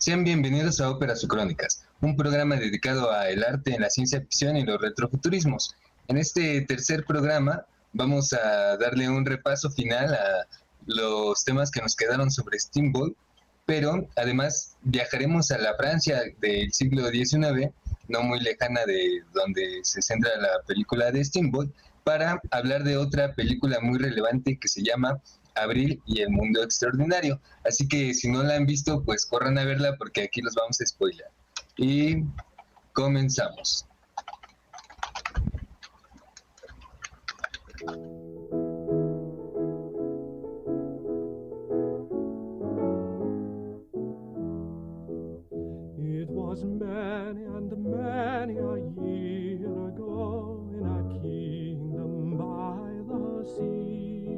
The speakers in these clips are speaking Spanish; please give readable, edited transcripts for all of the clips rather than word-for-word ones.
Sean bienvenidos a Óperas o Crónicas, un programa dedicado al arte en la ciencia ficción y los retrofuturismos. En este tercer programa vamos a darle un repaso final a los temas que nos quedaron sobre Steamboat, pero además viajaremos a la Francia del siglo XIX, no muy lejana de donde se centra la película de Steamboat, para hablar de otra película muy relevante que se llama Abril y el mundo extraordinario. Así que si no la han visto, pues corran a verla porque aquí los vamos a spoiler. Y comenzamos. It was many and many a year ago in a kingdom by the sea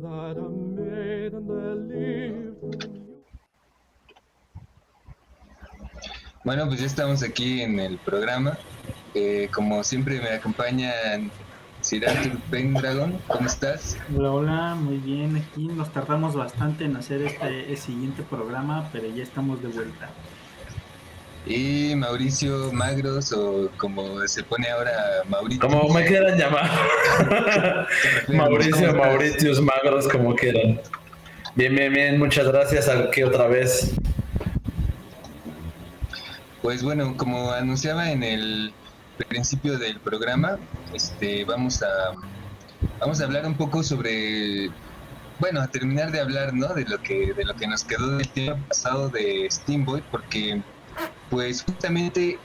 that a maiden there lived. Bueno, pues ya estamos aquí en el programa. Como siempre me acompañan Sir Arthur Pendragon. ¿Cómo estás? Hola, hola, muy bien. Aquí nos tardamos bastante en hacer este siguiente programa, pero ya estamos de vuelta. Y Mauricio Magros, o como se pone ahora Mauricio. Como me quieran llamar. Mauricio, Mauritius, Magros, como quieran. Bien, bien, bien. Muchas gracias. Aquí otra vez. Pues bueno, como anunciaba en el principio del programa, vamos a hablar un poco sobre, bueno, a terminar de hablar, ¿no? De lo que nos quedó del tiempo pasado de Steamboat, porque pues justamente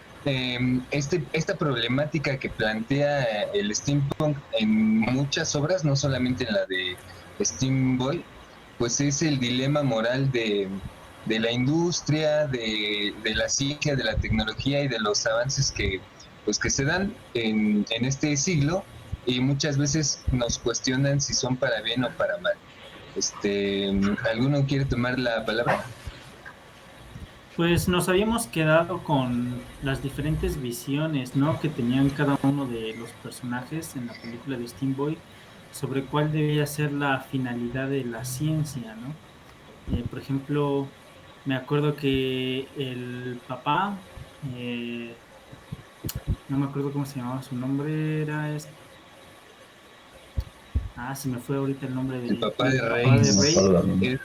esta problemática que plantea el steampunk en muchas obras, no solamente en la de Steamboat, pues es el dilema moral de la industria, de la ciencia, de la tecnología y de los avances que se dan en este siglo, y muchas veces nos cuestionan si son para bien o para mal. ¿Alguno quiere tomar la palabra? Pues nos habíamos quedado con las diferentes visiones, ¿no?, que tenían cada uno de los personajes en la película de Steamboat sobre cuál debía ser la finalidad de la ciencia, ¿no? Por ejemplo, me acuerdo que el papá, no me acuerdo cómo se llamaba, su nombre era se me fue ahorita el nombre El papá de Rey.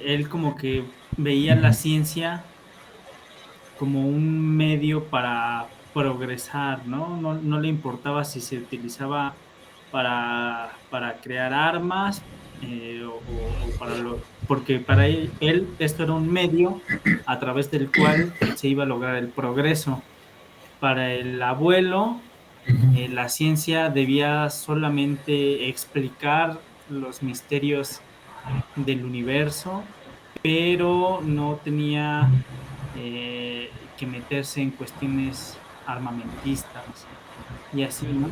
Él como que veía la ciencia como un medio para progresar, ¿no? No le importaba si se utilizaba para crear armas o para porque para él esto era un medio a través del cual se iba a lograr el progreso. Para el abuelo, la ciencia debía solamente explicar los misterios del universo, pero no tenía que meterse en cuestiones armamentistas y así, ¿no?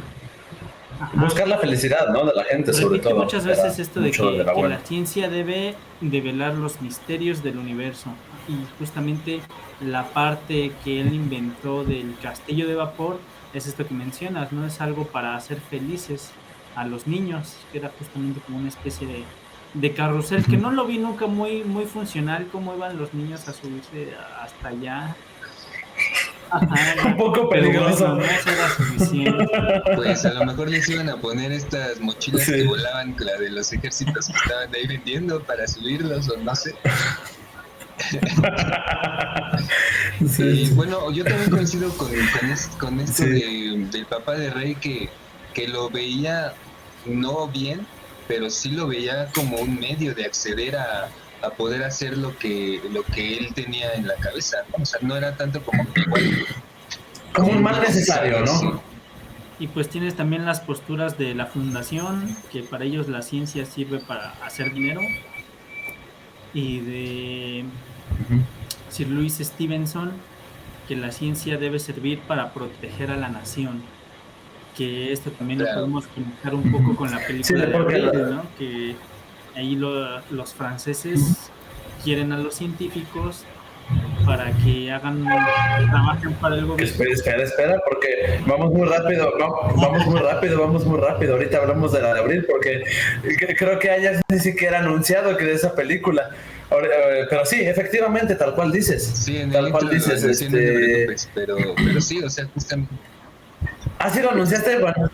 Ajá. Buscar la felicidad, ¿no?, de la gente, sobre todo. Muchas veces esto de que la ciencia debe develar los misterios del universo, y justamente la parte que él inventó del castillo de vapor es esto que mencionas, ¿no? Es algo para hacer felices a los niños, que era justamente como una especie de carrusel, que no lo vi nunca muy funcional, cómo iban los niños a subirse hasta allá. Ajá, un poco peligroso. Bueno, no era suficiente. Pues a lo mejor les iban a poner estas mochilas que volaban, la de los ejércitos que estaban ahí vendiendo para subirlos, o no sé. Y bueno, yo también coincido con esto del papá de Rey, que lo veía no bien, pero sí lo veía como un medio de acceder a poder hacer lo que él tenía en la cabeza, ¿no? O sea, no era tanto como un mal necesario, ¿no? Sí. Y pues tienes también las posturas de la fundación, que para ellos la ciencia sirve para hacer dinero, y de Sir Louis Stevenson, que la ciencia debe servir para proteger a la nación, que esto también lo podemos conectar un poco con la película de Abril, ¿no? Que ahí los franceses quieren a los científicos para que trabajen para el gobierno. Espera, porque vamos muy rápido, vamos muy rápido. Ahorita hablamos de la de abril, porque creo que haya ni siquiera anunciado que de esa película. Ahora, pero sí, efectivamente, tal cual dices. Sí, en tal el cual intro dices. no te preocupes, pero sí, o sea, justamente. Ah, sí lo anunciaste, bueno.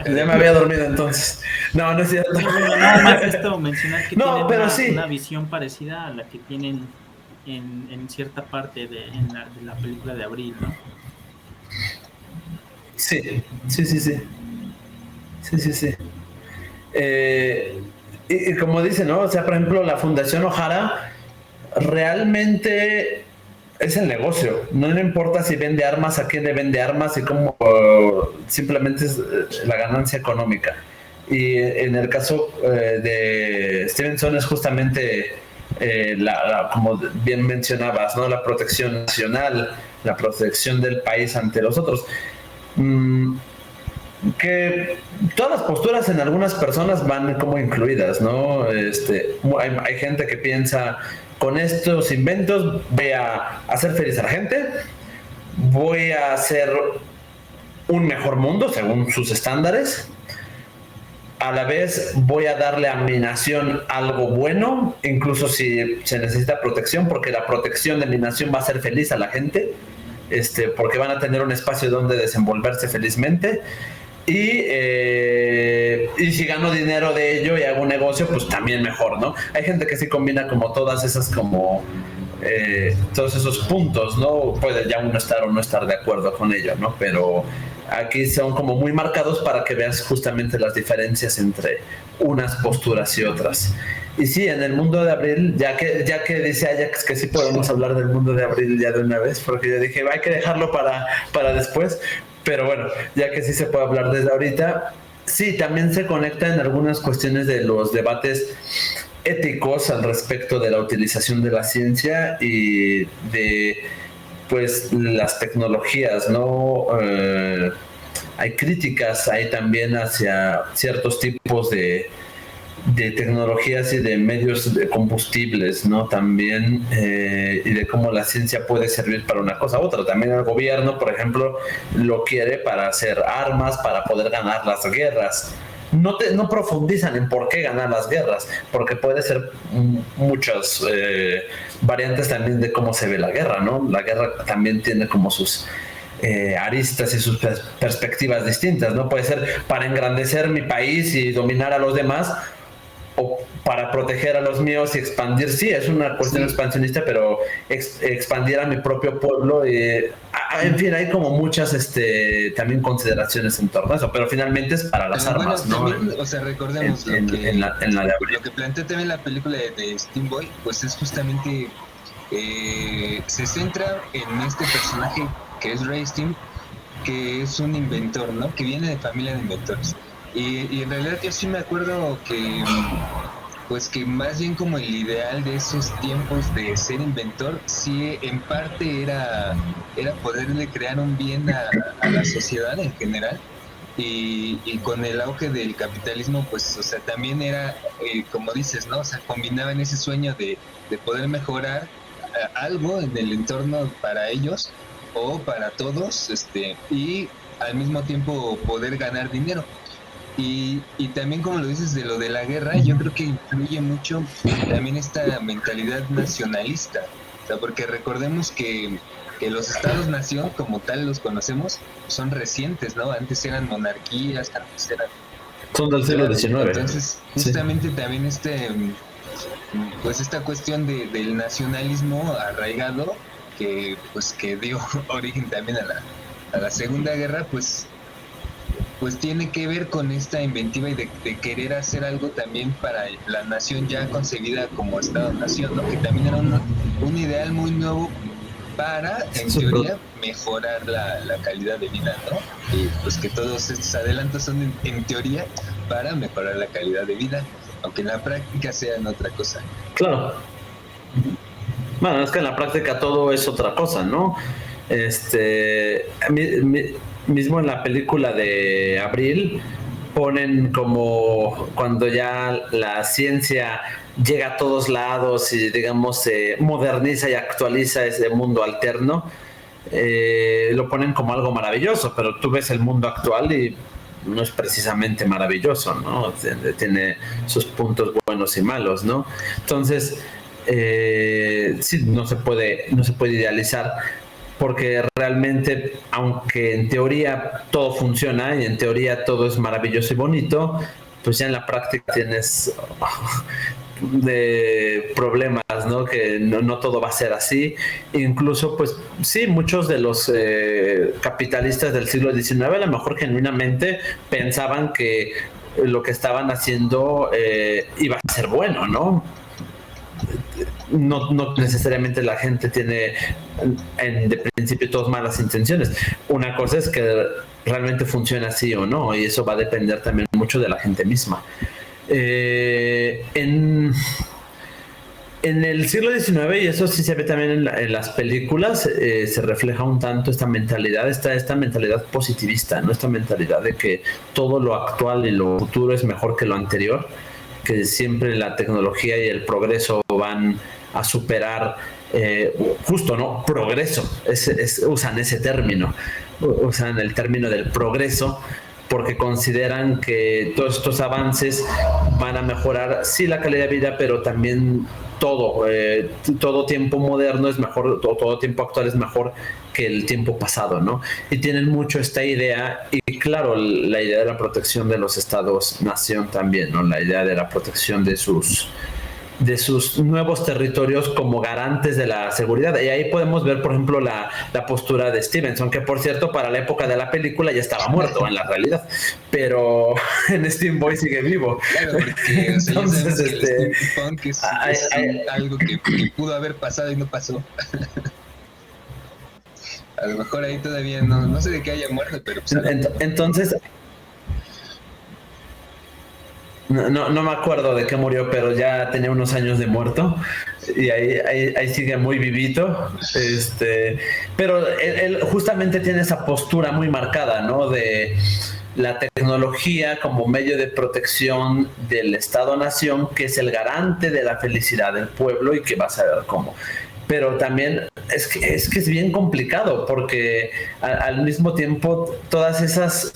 Ya me había dormido entonces. No es cierto. Nada más esto, mencionar que No, tienen pero sí. una visión parecida a la que tienen en cierta parte de la película de Abril, ¿no? Sí. Y como dice, ¿no? O sea, por ejemplo, la Fundación O'Hara realmente es el negocio. No le importa si vende armas, a quién le vende armas y cómo, simplemente es la ganancia económica. Y en el caso de Stevenson es justamente como bien mencionabas, ¿no? La protección nacional, la protección del país ante los otros. Que todas las posturas en algunas personas van como incluidas, ¿no? Hay gente que piensa, con estos inventos voy a hacer feliz a la gente, voy a hacer un mejor mundo según sus estándares, a la vez voy a darle a mi nación algo bueno, incluso si se necesita protección, porque la protección de mi nación va a hacer feliz a la gente, porque van a tener un espacio donde desenvolverse felizmente. Y si gano dinero de ello y hago un negocio, pues también mejor, ¿no? Hay gente que sí combina como todas esas todos esos puntos, ¿no? Puede ya uno estar o no estar de acuerdo con ello, ¿no? Pero aquí son como muy marcados para que veas justamente las diferencias entre unas posturas y otras. Y sí, en el mundo de Abril, ya que dice Ajax que sí podemos hablar del mundo de Abril ya de una vez, porque yo dije, hay que dejarlo para después. Pero bueno, ya que sí se puede hablar desde ahorita, sí, también se conecta en algunas cuestiones de los debates éticos al respecto de la utilización de la ciencia y de pues las tecnologías, ¿no? Hay críticas ahí también hacia ciertos tipos de tecnologías y de medios de combustibles, ¿no? También, y de cómo la ciencia puede servir para una cosa u otra. También el gobierno, por ejemplo, lo quiere para hacer armas, para poder ganar las guerras. No profundizan en por qué ganar las guerras, porque puede ser muchas variantes también de cómo se ve la guerra, ¿no? La guerra también tiene como sus aristas y sus perspectivas distintas, ¿no? Puede ser para engrandecer mi país y dominar a los demás, o para proteger a los míos y expandir, sí, es una cuestión expansionista, pero expandir a mi propio pueblo. En fin, hay como muchas también consideraciones en torno a eso, pero finalmente es para las armas, ¿no? También, o sea, recordemos en la de Abril. Lo que plantea también la película de Steam Boy, pues es justamente se centra en este personaje que es Ray Steam, que es un inventor, ¿no? Que viene de familia de inventores. Y en realidad yo sí me acuerdo que pues que más bien como el ideal de esos tiempos de ser inventor, sí en parte era poderle crear un bien a la sociedad en general. Y con el auge del capitalismo, pues, o sea, también era, como dices, ¿no? O sea, combinaban ese sueño de poder mejorar algo en el entorno para ellos o para todos, y al mismo tiempo poder ganar dinero. Y también como lo dices de lo de la guerra, yo creo que influye mucho también esta mentalidad nacionalista, o sea, porque recordemos que los estados-nación como tal los conocemos son recientes, ¿no? Antes eran monarquías, antes eran... Son del siglo XIX. Entonces, justamente también pues esta cuestión del nacionalismo arraigado que dio origen también a la Segunda Guerra, pues tiene que ver con esta inventiva y de querer hacer algo también para la nación ya concebida como Estado-nación, ¿no? Que también era un ideal muy nuevo para, en teoría, mejorar la calidad de vida, ¿no? Y pues que todos estos adelantos son en teoría para mejorar la calidad de vida, aunque en la práctica sean otra cosa. Claro. Bueno, es que en la práctica todo es otra cosa, ¿no? Mismo en la película de Abril ponen como cuando ya la ciencia llega a todos lados y, digamos, moderniza y actualiza ese mundo alterno, lo ponen como algo maravilloso, pero tú ves el mundo actual y no es precisamente maravilloso, ¿no? Tiene sus puntos buenos y malos, ¿no? Entonces, sí, no se puede idealizar, porque realmente, aunque en teoría todo funciona y en teoría todo es maravilloso y bonito, pues ya en la práctica tienes de problemas, ¿no? Que no todo va a ser así. Incluso, pues sí, muchos de los capitalistas del siglo XIX a lo mejor genuinamente pensaban que lo que estaban haciendo iba a ser bueno, ¿no? No necesariamente la gente tiene de principio todas malas intenciones. Una cosa es que realmente funciona así o no, y eso va a depender también mucho de la gente misma. En el siglo XIX, y eso sí se ve también en las películas, se refleja un tanto esta mentalidad, esta mentalidad positivista, ¿no? Esta mentalidad de que todo lo actual y lo futuro es mejor que lo anterior, que siempre la tecnología y el progreso van a superar, justo, ¿no? Progreso, usan ese término, usan el término del progreso, porque consideran que todos estos avances van a mejorar, sí, la calidad de vida, pero también todo tiempo moderno es mejor, todo tiempo actual es mejor que el tiempo pasado, ¿no? Y tienen mucho esta idea, y claro, la idea de la protección de los estados-nación también, ¿no? La idea de la protección de sus nuevos territorios como garantes de la seguridad. Y ahí podemos ver, por ejemplo, la postura de Stevenson, que por cierto, para la época de la película ya estaba muerto en la realidad, pero en Steam Boy sigue vivo. Claro, porque entonces, el steampunk es algo que pudo haber pasado y no pasó. A lo mejor ahí todavía no sé de qué haya muerto, pero pues, entonces no me acuerdo de qué murió, pero ya tenía unos años de muerto y ahí sigue muy vivito. Pero él justamente tiene esa postura muy marcada, ¿no? De la tecnología como medio de protección del Estado-Nación, que es el garante de la felicidad del pueblo y que vas a ver cómo. Pero también es que es bien complicado, porque al mismo tiempo todos esos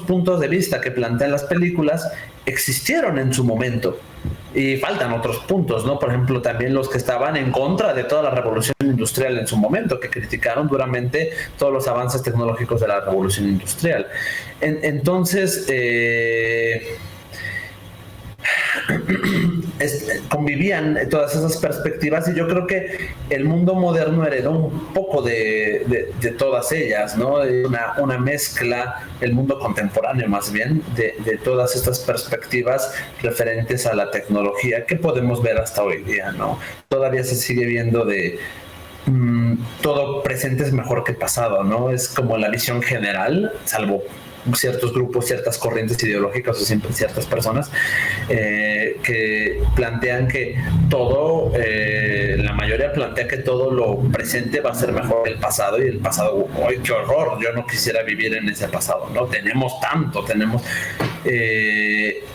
puntos de vista que plantean las películas existieron en su momento y faltan otros puntos, ¿no? Por ejemplo, también los que estaban en contra de toda la revolución industrial en su momento, que criticaron duramente todos los avances tecnológicos de la revolución industrial. Entonces, convivían todas esas perspectivas, y yo creo que el mundo moderno heredó un poco de todas ellas, ¿no? Una mezcla, el mundo contemporáneo más bien, de todas estas perspectivas referentes a la tecnología que podemos ver hasta hoy día, ¿no? Todavía se sigue viendo de todo presente es mejor que pasado, ¿no? Es como la visión general, salvo ciertos grupos, ciertas corrientes ideológicas o siempre ciertas personas que plantean que todo, la mayoría plantea que todo lo presente va a ser mejor que el pasado, y el pasado, ¡ay, qué horror! Yo no quisiera vivir en ese pasado, ¿no? Tenemos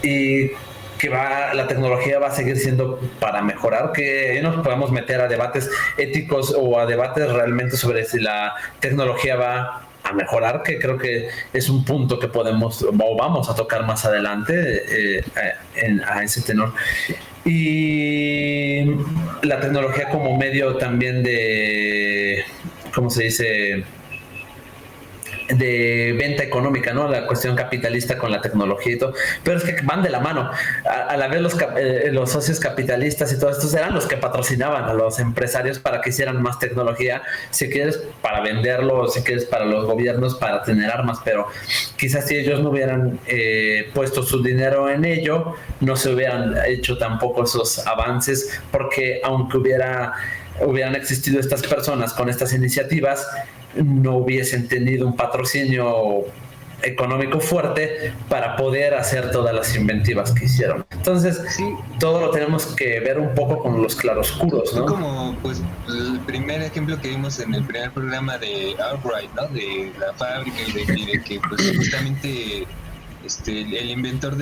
y que la tecnología va a seguir siendo para mejorar, que nos podemos meter a debates éticos o a debates realmente sobre si la tecnología va a mejorar, que creo que es un punto que podemos o vamos a tocar más adelante a ese tenor. Y la tecnología como medio también de, ¿cómo se dice?, de venta económica, ¿no? La cuestión capitalista con la tecnología y todo, pero es que van de la mano. A la vez los socios capitalistas y todos estos eran los que patrocinaban a los empresarios para que hicieran más tecnología, si quieres para venderlo, si quieres para los gobiernos, para tener armas, pero quizás si ellos no hubieran puesto su dinero en ello, no se hubieran hecho tampoco esos avances, porque aunque hubieran existido estas personas con estas iniciativas, no hubiesen tenido un patrocinio económico fuerte para poder hacer todas las inventivas que hicieron. Entonces, sí, todo lo tenemos que ver un poco con los claroscuros, ¿no? Como pues el primer ejemplo que vimos en el primer programa de Albright, ¿no? De la fábrica y de que pues justamente el inventor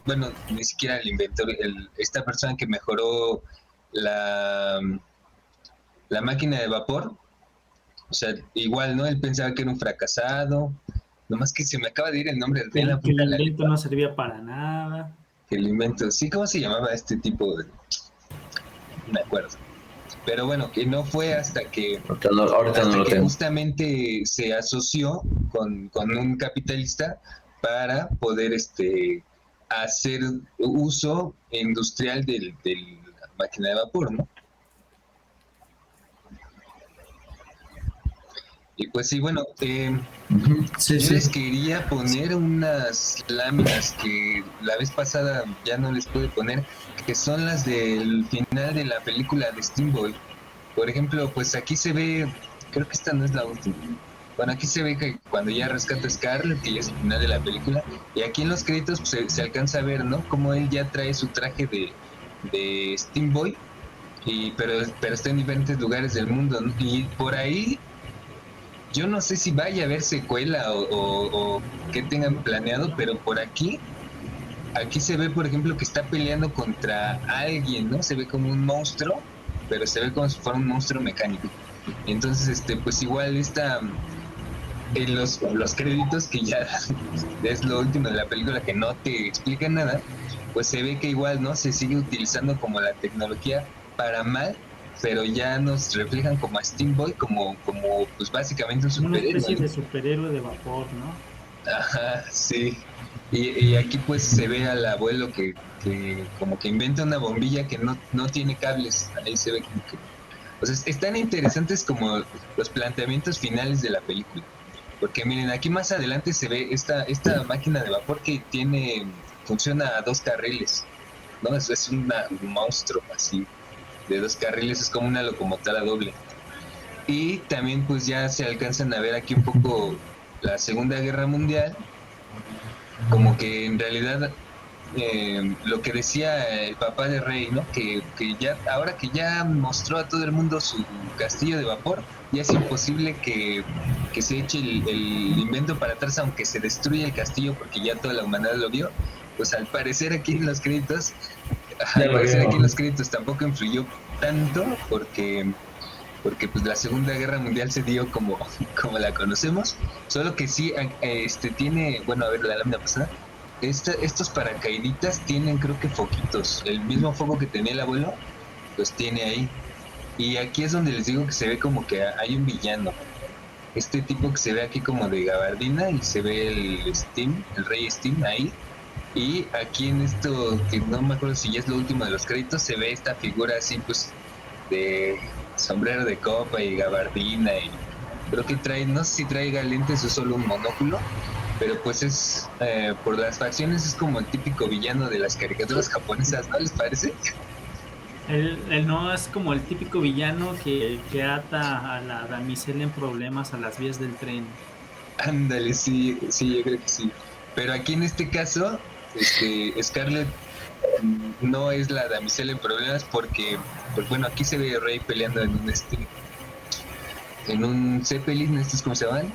bueno, ni siquiera el inventor, esta persona que mejoró la, la máquina de vapor, o sea, igual, ¿no? Él pensaba que era un fracasado, nomás que se me acaba de ir el nombre de la Que el punta de la invento lengua. no servía para nada. Que el invento, sí, ¿cómo se llamaba este tipo? No me acuerdo. Pero bueno, que no fue hasta que Ahorita no lo tengo. justamente se asoció con un capitalista para poder hacer uso industrial de la máquina de vapor, ¿no? Y pues sí, bueno, Sí, yo les sí. quería poner unas láminas que la vez pasada ya no les pude poner, que son las del final de la película de Steamboy. Por ejemplo, pues aquí se ve, creo que esta no es la última. Bueno, aquí se ve que cuando ya rescata a Scarlett, que ya es el final de la película, y aquí en los créditos pues, se alcanza a ver, ¿no? Cómo él ya trae su traje de Steamboy, pero está en diferentes lugares del mundo, ¿no? Y por ahí yo no sé si vaya a haber secuela o qué tengan planeado, pero por aquí se ve, por ejemplo, que está peleando contra alguien, ¿no? Se ve como un monstruo, pero se ve como si fuera un monstruo mecánico. Entonces, pues igual en los créditos, que ya es lo último de la película que no te explica nada, pues se ve que igual, ¿no? Se sigue utilizando como la tecnología para mal, pero ya nos reflejan como a Steamboy, como pues básicamente un Como una superhéroe, especie ¿no? de superhéroe de vapor, ¿no? Ajá, sí. Y aquí pues se ve al abuelo que como que inventa una bombilla que no tiene cables. Ahí se ve como que... O sea, están interesantes como los planteamientos finales de la película. Porque miren, aquí más adelante se ve esta máquina de vapor que funciona a 2 carriles, ¿no? Es un monstruo así, de 2 carriles, es como una locomotora doble. Y también pues ya se alcanzan a ver aquí un poco la Segunda Guerra Mundial, como que en realidad lo que decía el papá de Rey, ¿no? Que ya, ahora que ya mostró a todo el mundo su castillo de vapor, ya es imposible que se eche el invento para atrás, aunque se destruya el castillo, porque ya toda la humanidad lo vio. Pues al parecer aquí en los créditos, Ya lo veo. tampoco influyó tanto, porque pues la Segunda Guerra Mundial se dio como la conocemos, solo que sí, tiene, bueno, a ver, la lámina pasada, estos paracaíditas tienen creo que foquitos, el mismo foco que tenía el abuelo, los tiene ahí, y aquí es donde les digo que se ve como que hay un villano, este tipo que se ve aquí como de gabardina, y se ve el rey Steam ahí, y aquí en esto, que no me acuerdo si ya es lo último de los créditos, se ve esta figura así, pues, de sombrero de copa y gabardina, y creo que trae, no sé si traiga lentes o solo un monóculo, pero pues por las facciones es como el típico villano de las caricaturas japonesas, ¿no les parece? Él no es como el típico villano que ata a la damisela en problemas a las vías del tren. Ándale, sí, sí, yo creo que sí. Pero aquí en este caso, Scarlett no es la damisela en problemas porque, pues bueno, aquí se ve a Rey peleando en un Zeppelin, ¿estos cómo se llaman?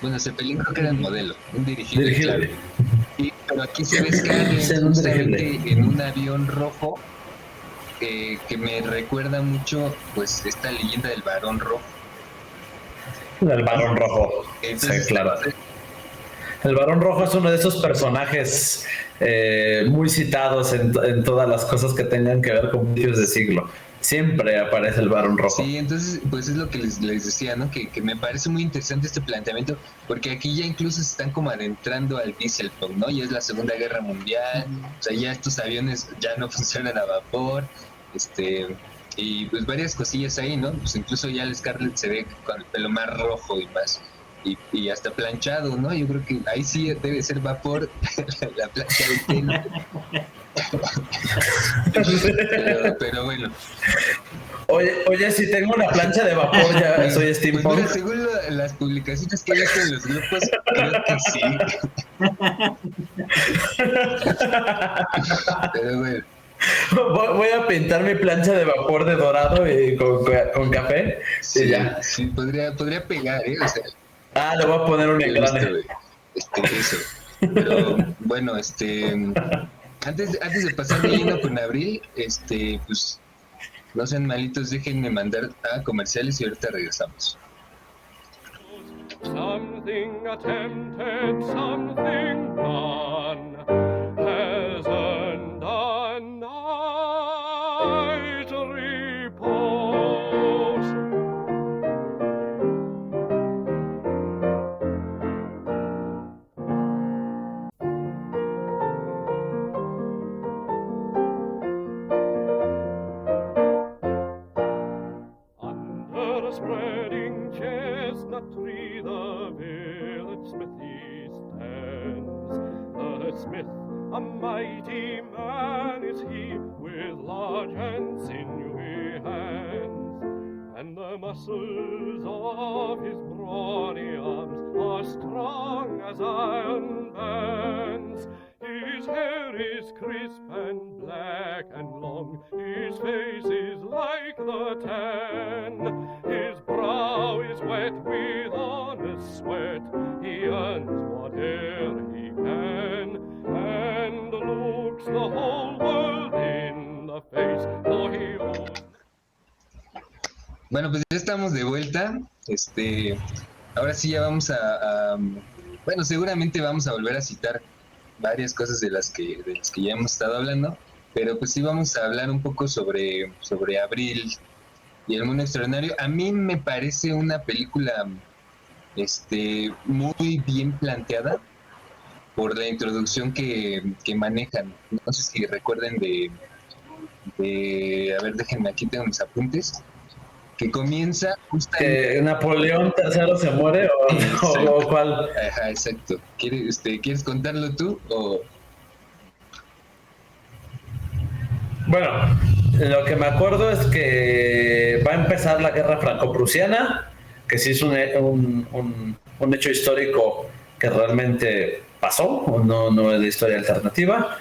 Bueno, Zeppelin creo que era el modelo, un dirigible, claro. Dirigible. Pero aquí se ve Scarlett un justamente dirigible. en un avión rojo que me recuerda mucho, pues, esta leyenda del Barón Rojo. El Barón Rojo. Entonces, Sí, claro. El Barón Rojo es uno de esos personajes muy citados en todas las cosas que tengan que ver con inicios de siglo. Siempre aparece el Barón Rojo. Sí, entonces, pues es lo que les decía, ¿no? Que me parece muy interesante este planteamiento, porque aquí ya incluso se están como adentrando al dieselpunk, ¿no? Ya es la Segunda Guerra Mundial, o sea, ya estos aviones ya no funcionan a vapor, y pues varias cosillas ahí, ¿no? Pues incluso ya el Scarlett se ve con el pelo más rojo y más, y hasta planchado, ¿no? Yo creo que ahí sí debe ser vapor la plancha del pelo. pero bueno. Oye, si tengo una plancha de vapor, ya soy Pues steampunk. mira, según las publicaciones que he visto en los grupos, creo que sí. Pero bueno. Voy a pintar mi plancha de vapor de dorado y con café. Sí, Y ya. sí, podría pegar, ¿eh? O sea, Le voy a poner un he visto, engrane. eso. Pero bueno, antes de pasar de lleno con Abril, pues no sean malitos, déjenme mandar a comerciales y ahorita regresamos. Something attempted, something done, has earned a night's repose. Under a spreading chestnut tree, the village smithy stands. The smith, a mighty man is he, with large and sinewy hands, and the muscles of his brawny arms are strong as iron bands. His hair is crisp and black and long, his face is like the tan, his brow is wet with honest sweat, he earns whate'er he can, and looks the whole world in the face, for he owns... Bueno, pues ya estamos de vuelta. Ahora sí ya vamos bueno, seguramente vamos a volver a citar varias cosas de las que ya hemos estado hablando, pero pues sí vamos a hablar un poco sobre Abril y el mundo extraordinario. A mí me parece una película muy bien planteada por la introducción que manejan. No sé si recuerden de a ver, déjenme, aquí tengo mis apuntes, que comienza justamente... ¿Que Napoleón III se muere o cuál? Ajá, exacto. ¿Quieres contarlo tú o...? Bueno, lo que me acuerdo es que va a empezar la guerra franco-prusiana, que sí es un hecho histórico que realmente pasó, no es de historia alternativa.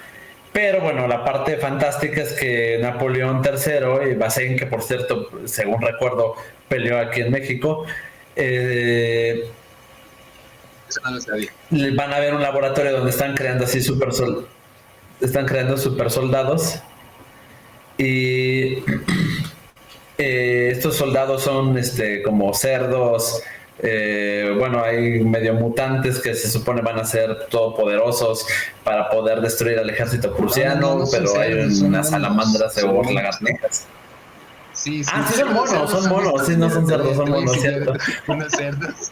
Pero bueno, la parte fantástica es que Napoleón III y Bazaine, que por cierto, según recuerdo, peleó aquí en México, Eso no lo sabía. van a ver un laboratorio donde están creando así super soldados. Y estos soldados son como cerdos. Bueno, hay medio mutantes que se supone van a ser todopoderosos para poder destruir al ejército prusiano, pero cerdos, hay unas salamandras o lagartijas. Sí, sí, son monos, sí, no son cerdos, son monos, ¿cierto? Unos cerdos.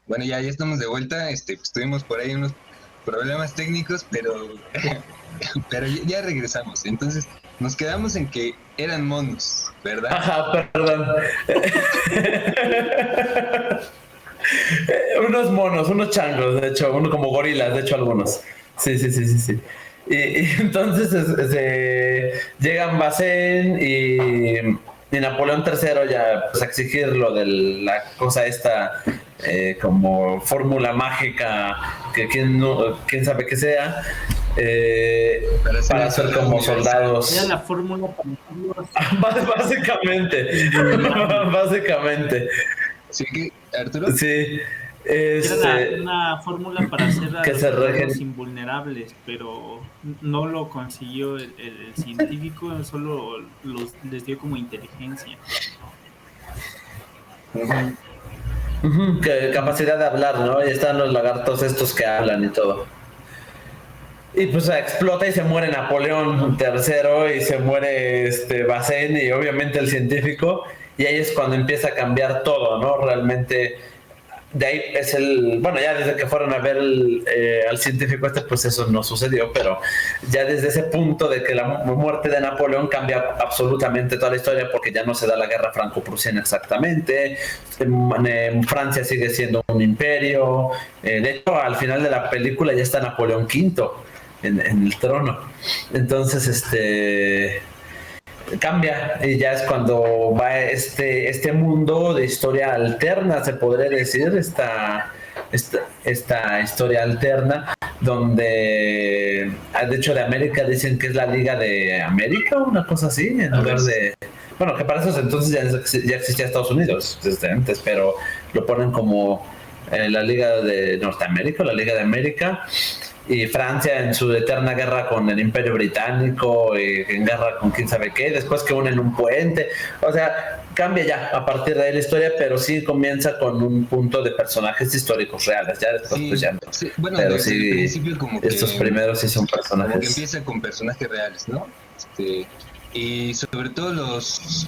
Bueno, ya estamos de vuelta. Pues tuvimos por ahí unos problemas técnicos, pero ya regresamos. Entonces, nos quedamos en que eran monos, ¿verdad? Ajá, perdón. Unos monos, unos changos, de hecho, uno como gorilas, de hecho, algunos. Sí. Y entonces llegan Bazaine y Napoleón III ya pues, a exigir lo de la cosa esta como fórmula mágica que quién sabe qué sea para hacer como soldados. Era la fórmula para básicamente. ¿Sí, Arturo? Sí. Era una fórmula para hacer a los invulnerables, pero no lo consiguió el científico, solo les dio como inteligencia. Capacidad de hablar, ¿no? Y están los lagartos estos que hablan y todo. Y pues explota y se muere Napoleón III y se muere Bazaine y obviamente el científico, y ahí es cuando empieza a cambiar todo, ¿no? Realmente de ahí es bueno, ya desde que fueron a ver al científico pues eso no sucedió, pero ya desde ese punto de que la muerte de Napoleón cambia absolutamente toda la historia, porque ya no se da la guerra franco-prusiana exactamente. Francia sigue siendo un imperio. De hecho, al final de la película ya está Napoleón V en el trono. Entonces, cambia y ya es cuando va este mundo de historia alterna, se podría decir, esta historia alterna donde de hecho de América dicen que es la Liga de América o una cosa así en lugar de, bueno, que para esos entonces ya existía Estados Unidos desde antes, pero lo ponen como la Liga de Norteamérica, la Liga de América, y Francia en su eterna guerra con el Imperio Británico, y en guerra con quién sabe qué, después que unen un puente, o sea, cambia ya a partir de ahí la historia, pero sí comienza con un punto de personajes históricos reales, ya después Sí, pues ya no. sí, bueno, Pero desde el sí, principio como estos que, primeros sí son como que personajes. empieza con personajes reales, ¿no? Y sobre todo los,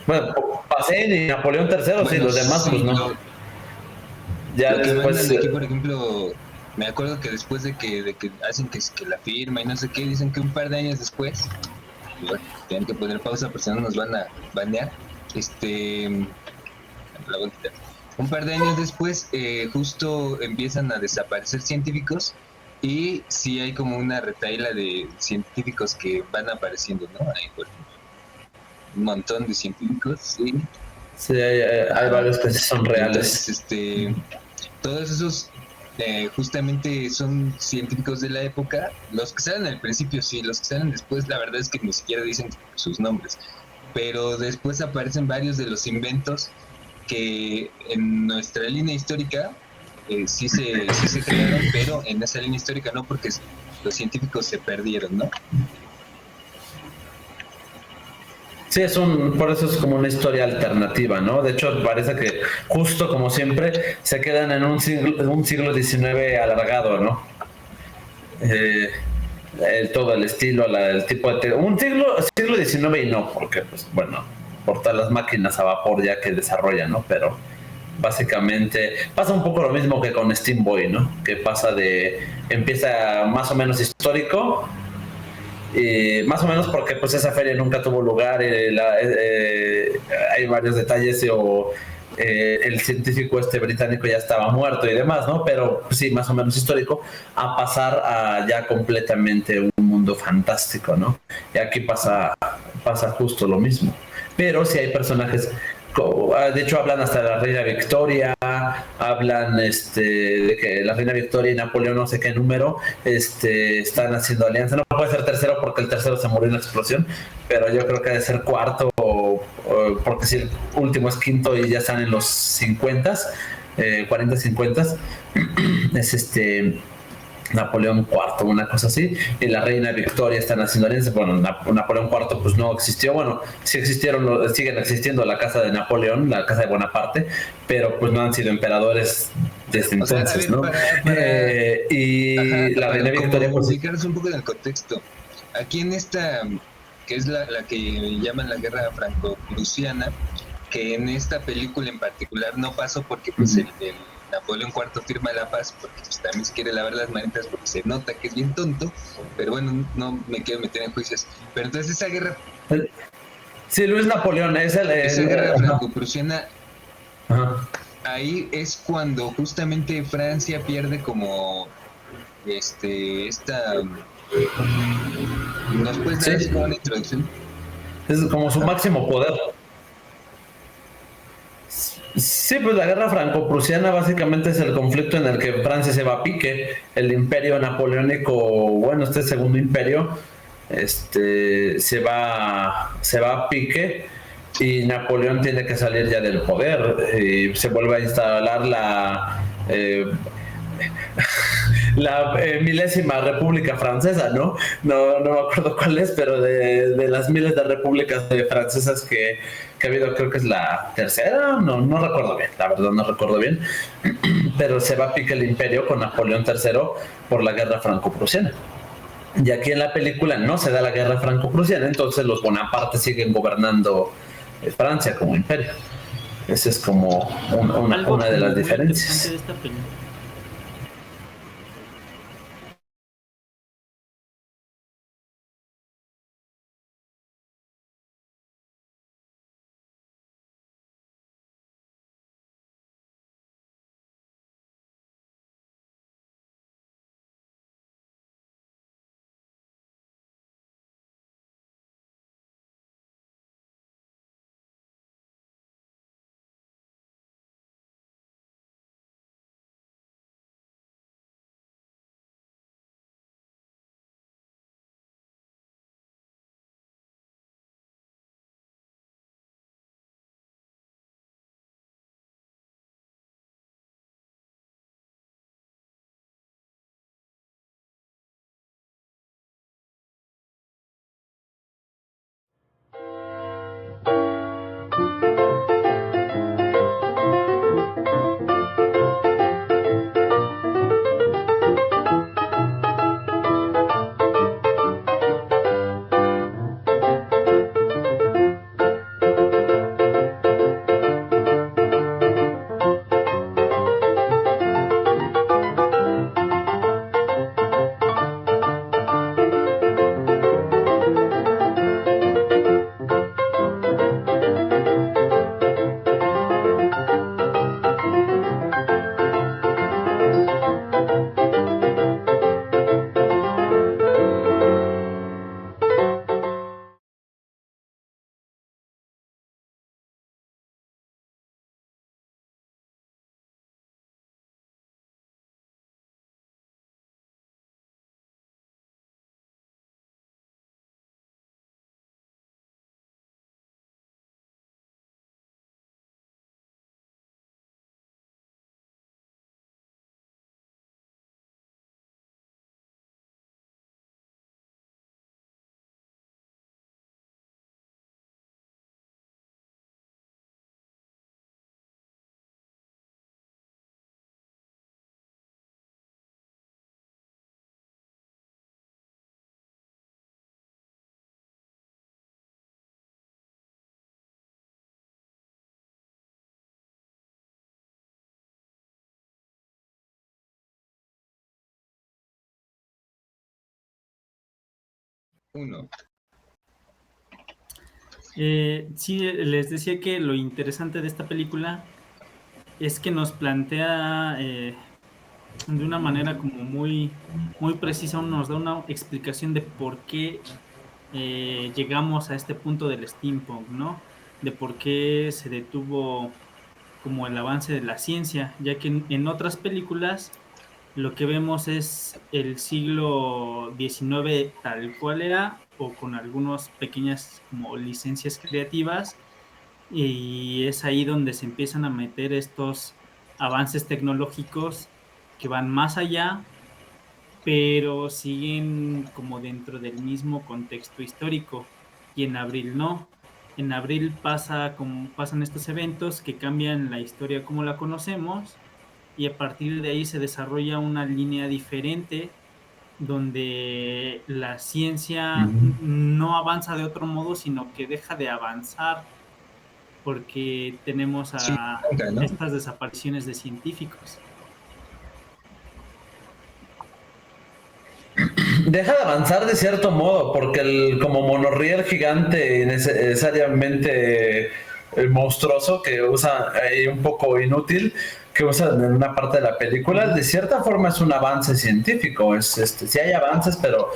Bueno, Pasén y Napoleón III, sí, bueno, los demás pues sí, no. Ya lo que mandan después, aquí, por ejemplo, me acuerdo que después de que hacen que la firma y no sé qué, dicen que un par de años después, y bueno, tienen que poner pausa porque si no nos van a banear, la voy a quitar. Un par de años después, justo empiezan a desaparecer científicos y sí hay como una retahíla de científicos que van apareciendo, ¿no? Hay, por ejemplo, un montón de científicos, sí. sí, hay Ajá. varios que sí son Entonces, reales. todos esos justamente son científicos de la época. Los que salen al principio sí, los que salen después, la verdad es que ni siquiera dicen sus nombres. Pero después aparecen varios de los inventos que en nuestra línea histórica sí se crearon, pero en esa línea histórica no, porque los científicos se perdieron, ¿no? Sí, por eso es como una historia alternativa, ¿no? De hecho, parece que justo como siempre se quedan en un siglo XIX alargado, ¿no? Eh, todo el estilo, el tipo de... siglo XIX y no, porque, pues, bueno, por todas las máquinas a vapor ya que desarrollan, ¿no? Pero básicamente pasa un poco lo mismo que con Steam Boy, ¿no? Que empieza más o menos histórico, y más o menos porque pues esa feria nunca tuvo lugar, hay varios detalles el científico británico ya estaba muerto y demás, ¿no? Pero pues, sí, más o menos histórico, a pasar a ya completamente un mundo fantástico, ¿no? Y aquí pasa justo lo mismo. Pero sí hay personajes, de hecho hablan hasta de la reina Victoria, hablan de que la reina Victoria y Napoleón no sé qué número están haciendo alianza. No puede ser tercero porque el tercero se murió en la explosión, pero yo creo que debe ser cuarto, porque si el último es quinto y ya están en los 50, 40, 50, es Napoleón IV, una cosa así, y la reina Victoria están haciendo alianza. Bueno, Napoleón IV pues no existió, bueno, sí siguen existiendo la casa de Napoleón, la casa de Bonaparte, pero pues no han sido emperadores desde O sea, a entonces, ver, ¿no? ajá, Y la para reina como Victoria pues ubicarnos un poco en el contexto, aquí en esta, que es la que llaman la guerra franco-prusiana, que en esta película en particular no pasó porque pues el Napoleón IV firma la paz porque pues, también se quiere lavar las manitas porque se nota que es bien tonto, pero bueno, no me quiero meter en juicios. Pero entonces sí, Luis Napoleón es esa guerra franco-prusiana, ajá. ahí es cuando justamente Francia pierde como esta, ¿nos puedes dar así como Sí, una introducción? es como su Ajá. máximo poder. Sí, pues la guerra franco-prusiana básicamente es el conflicto en el que Francia se va a pique, el imperio napoleónico, bueno, este segundo imperio, se va a pique y Napoleón tiene que salir ya del poder y se vuelve a instalar la milésima República Francesa, ¿no? No me acuerdo cuál es, pero de las miles de repúblicas francesas que ha habido, creo que es la tercera, no recuerdo bien, la verdad no recuerdo bien, pero se va a pique el imperio con Napoleón III por la guerra franco-prusiana. Y aquí en la película no se da la guerra franco-prusiana, entonces los Bonaparte siguen gobernando Francia como imperio. Esa es como Algo una de como las muy interesante diferencias. de esta película Uno. Sí, les decía que lo interesante de esta película es que nos plantea de una manera como muy, muy precisa, nos da una explicación de por qué llegamos a este punto del steampunk, ¿no? De por qué se detuvo como el avance de la ciencia, ya que en otras películas lo que vemos es el siglo XIX tal cual era, o con algunas pequeñas como licencias creativas, y es ahí donde se empiezan a meter estos avances tecnológicos que van más allá, pero siguen como dentro del mismo contexto histórico. Y en Abril no. En Abril pasan estos eventos que cambian la historia como la conocemos, y a partir de ahí se desarrolla una línea diferente donde la ciencia no avanza de otro modo, sino que deja de avanzar porque tenemos Sí, a ¿no? estas desapariciones de científicos. Deja de avanzar de cierto modo, porque como monorriel gigante necesariamente monstruoso que usa un poco inútil, que usa en una parte de la película, de cierta forma es un avance científico. Sí hay avances, pero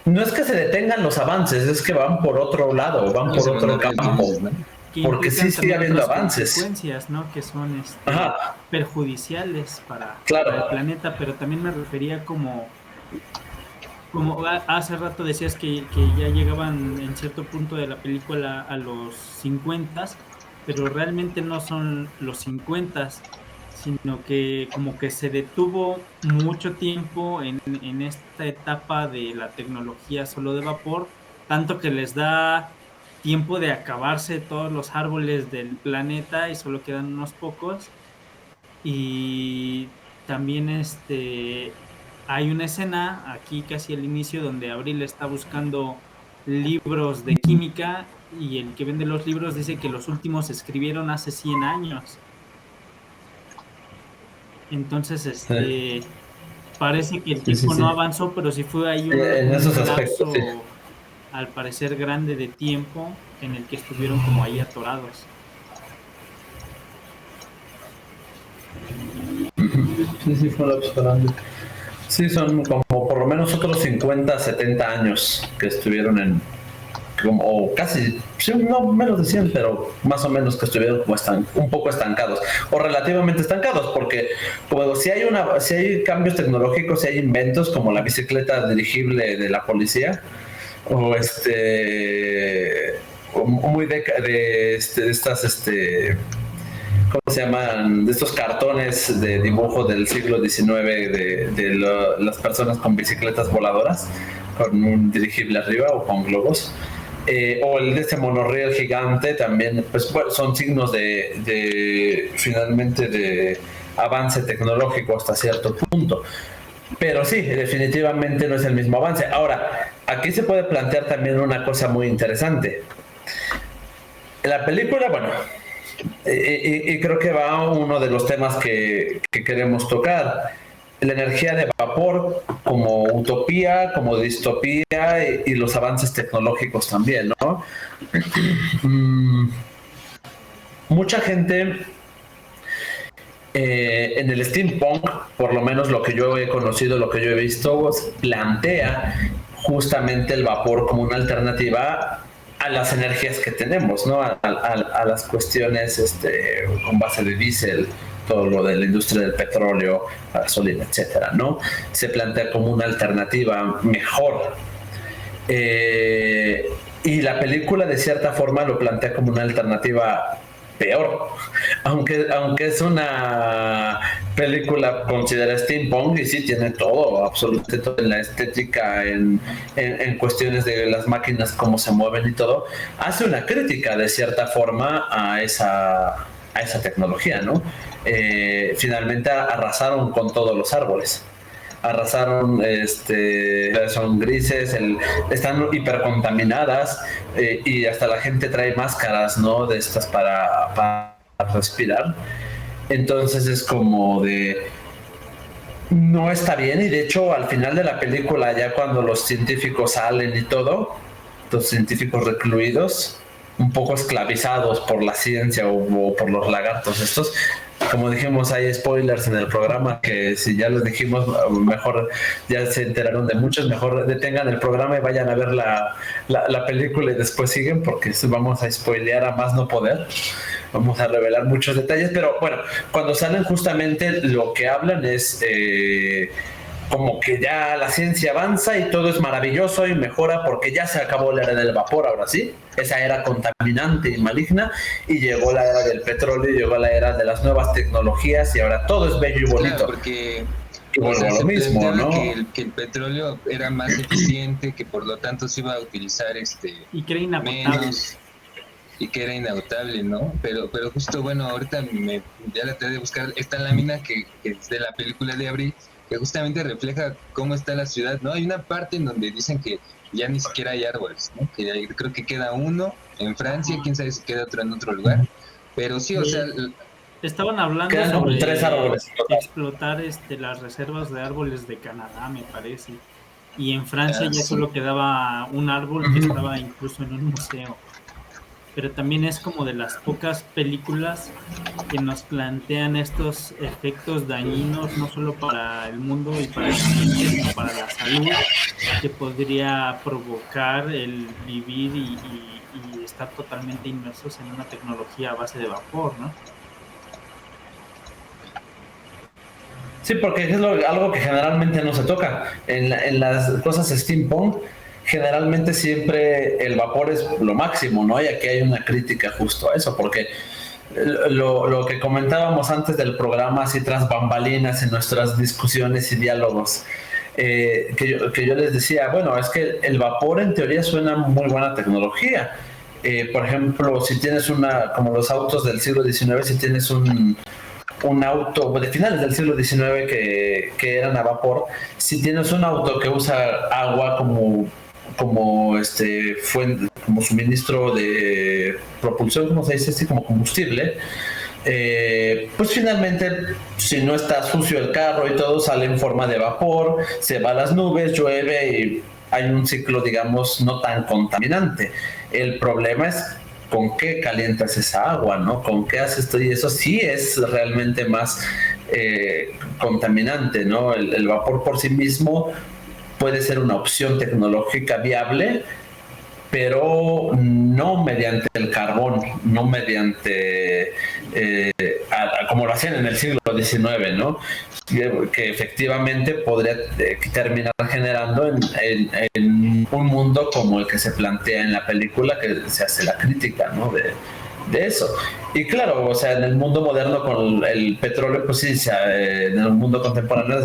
no es que se detengan los avances, es que van por otro lado, van por otro campo. Porque sí sigue habiendo avances. Consecuencias, ¿no? Que son perjudiciales para el planeta, pero también me refería como hace rato decías que ya llegaban en cierto punto de la película a los 50, pero realmente no son los 50, sino que como que se detuvo mucho tiempo en esta etapa de la tecnología solo de vapor, tanto que les da tiempo de acabarse todos los árboles del planeta y solo quedan unos pocos. Y también hay una escena aquí casi al inicio donde Abril está buscando libros de química y el que vende los libros dice que los últimos se escribieron hace 100 años. Entonces, parece que el tiempo no avanzó, pero sí fue ahí un lapso, al parecer, grande de tiempo en el que estuvieron como ahí atorados. Sí, fue un lapso grande. Sí, son como por lo menos otros 50, 70 años que estuvieron o casi, sí, no menos de 100, pero más o menos que estuvieron como un poco estancados, o relativamente estancados, porque como si hay cambios tecnológicos, si hay inventos como la bicicleta dirigible de la policía, o muy de estas ¿cómo se llaman? De estos cartones de dibujo del siglo XIX de las personas con bicicletas voladoras, con un dirigible arriba o con globos. o el de este monorriel gigante también, pues bueno, son signos de finalmente de avance tecnológico hasta cierto punto. Pero sí, definitivamente no es el mismo avance. Ahora, aquí se puede plantear también una cosa muy interesante. La película, bueno, y creo que va a uno de los temas que queremos tocar. La energía de vapor como utopía, como distopía y los avances tecnológicos también, ¿no? Mucha gente en el steampunk, por lo menos lo que yo he conocido, lo que yo he visto, plantea justamente el vapor como una alternativa a las energías que tenemos, ¿no? A las cuestiones con base de diésel, todo lo de la industria del petróleo, gasolina, etcétera, ¿no? Se plantea como una alternativa mejor. Y la película de cierta forma lo plantea como una alternativa peor, aunque es una película considerada steampunk y sí tiene todo, absolutamente todo en la estética, en cuestiones de las máquinas, cómo se mueven y todo, hace una crítica de cierta forma a esa tecnología, ¿no? Finalmente arrasaron con todos los árboles. Arrasaron, son grises, están hipercontaminadas, y hasta la gente trae máscaras, ¿no? De estas para respirar. Entonces es como de... No está bien, y de hecho al final de la película, ya cuando los científicos salen y todo, los científicos recluidos, un poco esclavizados por la ciencia o por los lagartos estos, como dijimos, hay spoilers en el programa, que si ya los dijimos, mejor ya se enteraron de muchos, mejor detengan el programa y vayan a ver la película y después siguen, porque vamos a spoilear a más no poder. Vamos a revelar muchos detalles, pero bueno, cuando salen justamente lo que hablan es como que ya la ciencia avanza y todo es maravilloso y mejora porque ya se acabó la era del vapor, ahora sí, esa era contaminante y maligna, y llegó la era del petróleo y llegó la era de las nuevas tecnologías y ahora todo es bello y bonito. Claro, porque y vuelve a lo mismo, ¿no? Que el petróleo era más eficiente, que por lo tanto se iba a utilizar y que era inagotable. menos, y que era inagotable, ¿no? Pero justo, bueno, ahorita ya la traté de buscar esta lámina que es de la película de Abril, que justamente refleja cómo está la ciudad, ¿no? Hay una parte en donde dicen que ya ni siquiera hay árboles, ¿no? Que creo que queda uno en Francia, quién sabe si queda otro en otro lugar, pero sí, o sea... Estaban hablando sobre 3 árboles. Explotar las reservas de árboles de Canadá, me parece, y en Francia ya solo quedaba un árbol que estaba incluso en un museo. Pero también es como de las pocas películas que nos plantean estos efectos dañinos, no solo para el mundo y para el ambiente, sino para la salud, que podría provocar el vivir y estar totalmente inmersos en una tecnología a base de vapor, ¿no? Sí, porque es algo que generalmente no se toca. En las cosas steampunk, generalmente siempre el vapor es lo máximo, ¿no? Y aquí hay una crítica justo a eso, porque lo que comentábamos antes del programa, así tras bambalinas en nuestras discusiones y diálogos, que yo les decía, bueno, es que el vapor en teoría suena muy buena tecnología. Por ejemplo, si tienes como los autos del siglo XIX, si tienes un auto de finales del siglo XIX que eran a vapor, si tienes un auto que usa agua como fuente, como suministro de propulsión, como se dice, así como combustible, pues finalmente, si no está sucio el carro y todo, sale en forma de vapor, se va a las nubes, llueve y hay un ciclo, digamos, no tan contaminante. El problema es con qué calientas esa agua, ¿no? Con qué haces esto, y eso sí es realmente más contaminante, ¿no? El vapor por sí mismo puede ser una opción tecnológica viable, pero no mediante el carbón, no mediante como lo hacían en el siglo XIX, ¿no? Que efectivamente podría terminar generando en un mundo como el que se plantea en la película, que se hace la crítica, ¿no? De eso. Y claro, o sea, en el mundo moderno con el petróleo, pues sí, en el mundo contemporáneo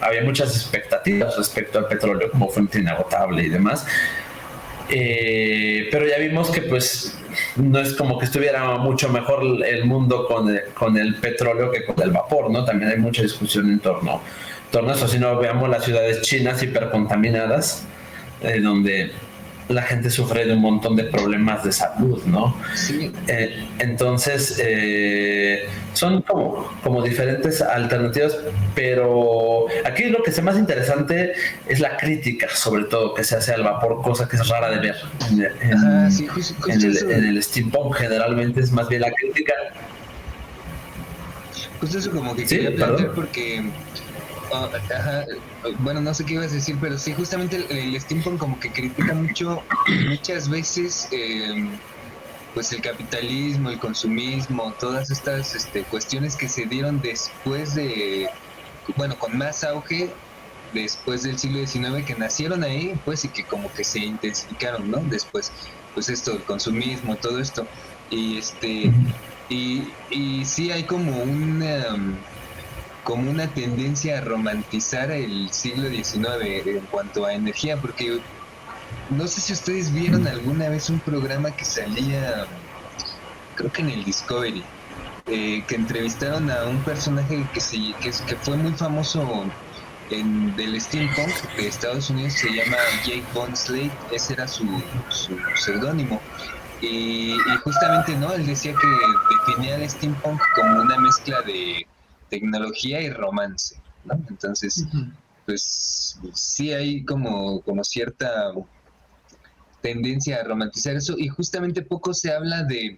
había muchas expectativas respecto al petróleo como fuente inagotable y demás. Pero ya vimos que pues no es como que estuviera mucho mejor el mundo con el petróleo que con el vapor, ¿no? También hay mucha discusión en torno a eso. Si no, veamos las ciudades chinas hipercontaminadas, donde la gente sufre de un montón de problemas de salud, ¿no? Sí. Entonces, son como diferentes alternativas, pero aquí lo que es más interesante es la crítica, sobre todo, que se hace al vapor, cosa que es rara de ver en el steampunk. Generalmente es más bien la crítica. Justo eso como que ¿Sí? quería plantear. ¿Perdón? Porque... bueno, no sé qué ibas a decir, pero sí, justamente el steampunk como que critica muchas veces pues el capitalismo, el consumismo, todas estas cuestiones que se dieron después de, bueno, con más auge después del siglo XIX, que nacieron ahí, pues, y que como que se intensificaron, ¿no? Después, pues esto, el consumismo, todo esto, y y sí hay como una tendencia a romantizar el siglo XIX en cuanto a energía, porque no sé si ustedes vieron alguna vez un programa que salía, creo que en el Discovery, que entrevistaron a un personaje que fue muy famoso del steampunk de Estados Unidos, se llama Jake Von Slate, ese era su seudónimo. Y justamente, ¿no? Él decía que definía el steampunk como una mezcla de tecnología y romance, ¿no? Entonces, pues sí hay como cierta tendencia a romantizar eso, y justamente poco se habla de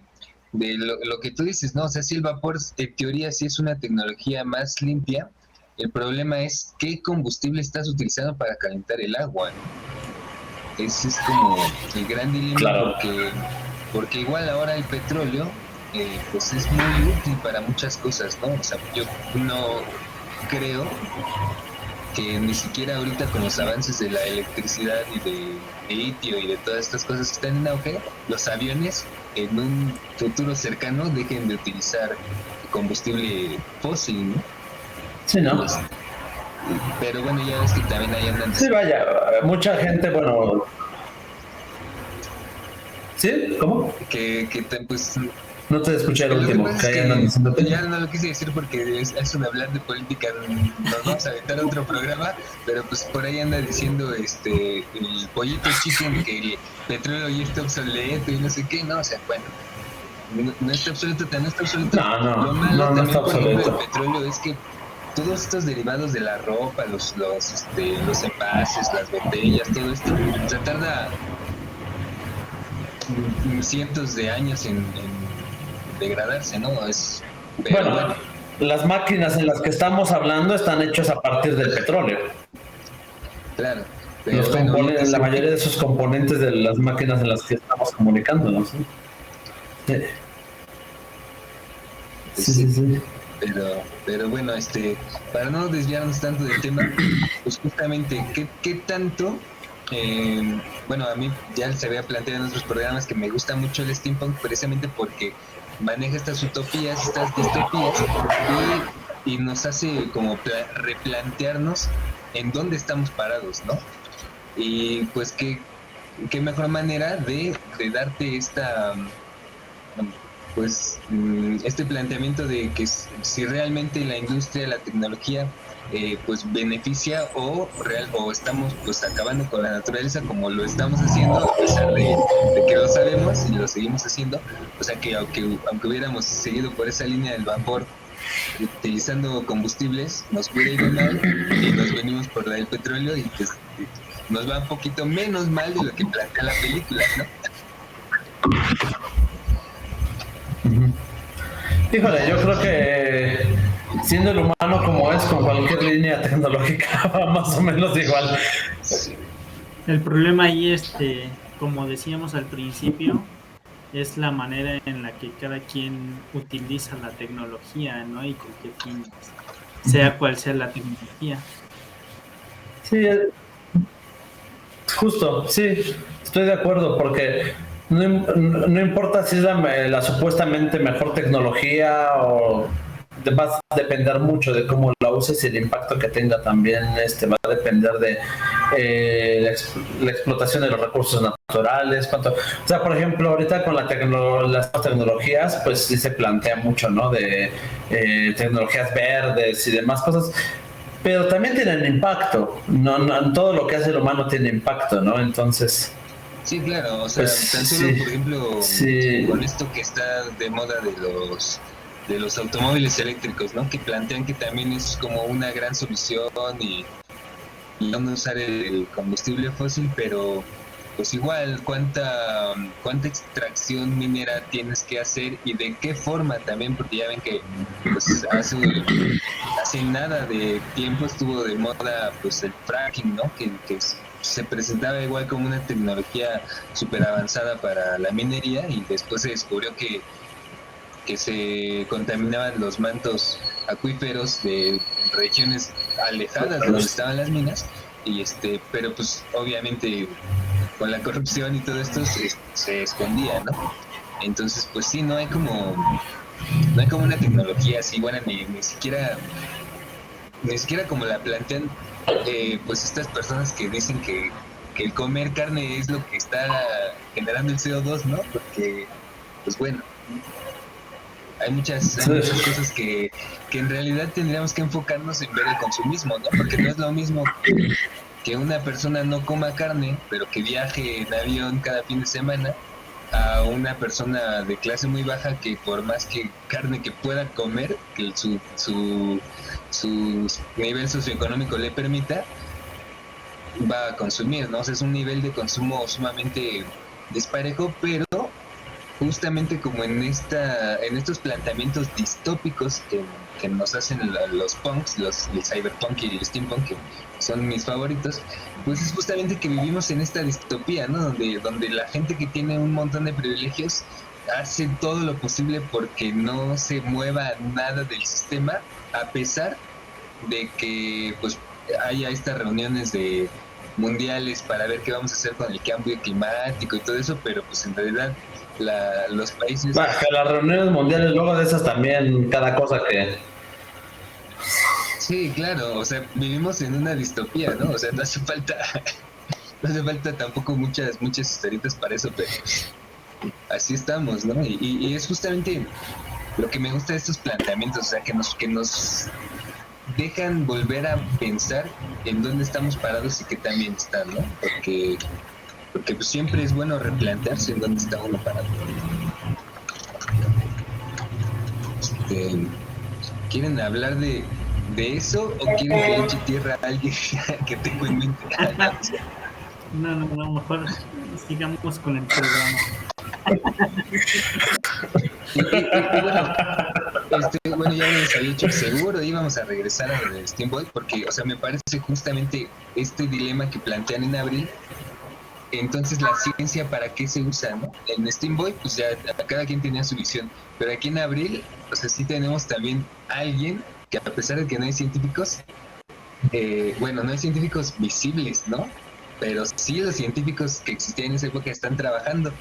lo que tú dices, ¿no? O sea, si el vapor en teoría sí es una tecnología más limpia, el problema es qué combustible estás utilizando para calentar el agua, ¿no? Ese es como el gran dilema. Claro. Porque igual ahora el petróleo pues es muy útil para muchas cosas, ¿no? O sea, yo no creo que ni siquiera ahorita con los avances de la electricidad y de litio y de todas estas cosas que están en auge, los aviones en un futuro cercano dejen de utilizar combustible fósil, ¿no? Sí, ¿no? Pues, pero bueno, ya ves que también hay andan... Sí, vaya, mucha gente, bueno... ¿Sí? ¿Cómo? Pues... No te escuché el último, que andan diciéndote. Ya no lo quise decir porque es un hablar de política, nos vamos a aventar otro programa, pero pues por ahí anda diciendo el pollito chicken que el petróleo ya está obsoleto y no sé qué, no, o sea, bueno, no está obsoleto, no está obsoleto. No, lo malo no también, está por ejemplo, obsoleto. del petróleo es que todos estos derivados de la ropa, los envases, las botellas, todo esto, o sea, tarda cientos de años en degradarse, ¿no? Bueno, las máquinas en las que estamos hablando están hechas a partir del petróleo. Claro. La mayoría de esos componentes de las máquinas en las que estamos comunicándonos, ¿no? Sí. Pero bueno, para no desviarnos tanto del tema, pues justamente, ¿qué tanto? Bueno, a mí ya se había planteado en otros programas que me gusta mucho el steampunk precisamente porque maneja estas utopías, estas distopías y nos hace como replantearnos en dónde estamos parados, ¿no? Y pues qué mejor manera de darte este planteamiento de que si realmente la industria, la tecnología pues beneficia o estamos pues acabando con la naturaleza como lo estamos haciendo, a pesar de que lo sabemos y lo seguimos haciendo. O sea que aunque hubiéramos seguido por esa línea del vapor utilizando combustibles, nos hubiera ido mal y nos venimos por la del petróleo y pues nos va un poquito menos mal de lo que plantea la película, ¿no? Híjole, yo creo que siendo el humano como es, con cualquier línea tecnológica va más o menos igual. El problema ahí como decíamos al principio, es la manera en la que cada quien utiliza la tecnología, ¿no? Y con qué fines, sea cual sea la tecnología. Sí, justo, sí, estoy de acuerdo, porque no importa si es la supuestamente mejor tecnología o va a depender mucho de cómo la uses y el impacto que tenga también va a depender de la explotación de los recursos naturales, o sea, por ejemplo, ahorita con las tecnologías, pues sí se plantea mucho, ¿no? De tecnologías verdes y demás cosas, pero también tienen impacto, no todo lo que hace el humano tiene impacto, ¿no? Entonces... Sí, claro, o sea, pues, tan solo, sí, por ejemplo, sí. con esto que está de moda de los automóviles eléctricos, ¿no? Que plantean que también es como una gran solución y no usar el combustible fósil, pero pues igual, cuánta extracción minera tienes que hacer y de qué forma también, porque ya ven que pues hace nada de tiempo estuvo de moda pues el fracking, ¿no? Que se presentaba igual como una tecnología súper avanzada para la minería y después se descubrió que se contaminaban los mantos acuíferos de regiones alejadas de donde estaban las minas y pero pues obviamente con la corrupción y todo esto se escondía, ¿no? Entonces pues sí, no hay como una tecnología así buena ni siquiera como la plantean pues estas personas que dicen que el comer carne es lo que está generando el CO2, ¿no? Porque pues bueno, hay muchas cosas que en realidad tendríamos que enfocarnos en ver el consumismo, ¿no? Porque no es lo mismo que una persona no coma carne, pero que viaje en avión cada fin de semana, a una persona de clase muy baja que por más que carne que pueda comer, que su nivel socioeconómico le permita, va a consumir, ¿no? O sea, es un nivel de consumo sumamente disparejo, pero justamente como en estos planteamientos distópicos que nos hacen los punks, el cyberpunk y el steampunk, que son mis favoritos, pues es justamente que vivimos en esta distopía, ¿no? Donde la gente que tiene un montón de privilegios hace todo lo posible porque no se mueva nada del sistema, a pesar de que pues haya estas reuniones de mundiales para ver qué vamos a hacer con el cambio climático y todo eso, pero pues en realidad los países... Bueno, que las reuniones mundiales luego de esas también, cada cosa que... Sí, claro, o sea, vivimos en una distopía, ¿no? O sea, no hace falta, no hace falta tampoco muchas historietas para eso, pero así estamos, ¿no? Y es justamente lo que me gusta de estos planteamientos, o sea, que nos dejan volver a pensar en dónde estamos parados y qué también están, ¿no? Porque pues siempre es bueno replantearse en dónde está uno parado. ¿Quieren hablar de eso o quieren que le eche tierra a alguien que tengo en mente? No, mejor sigamos con el programa. Bueno, ya les había dicho que seguro íbamos a regresar a lo de Steam Boy porque, o sea, me parece justamente este dilema que plantean en abril. Entonces, la ciencia, ¿para qué se usa, no? En Steam Boy, pues ya cada quien tenía su visión, pero aquí en abril, o sea, sí tenemos también alguien que a pesar de que no hay científicos, bueno, no hay científicos visibles, ¿no? Pero sí los científicos que existían en esa época están trabajando.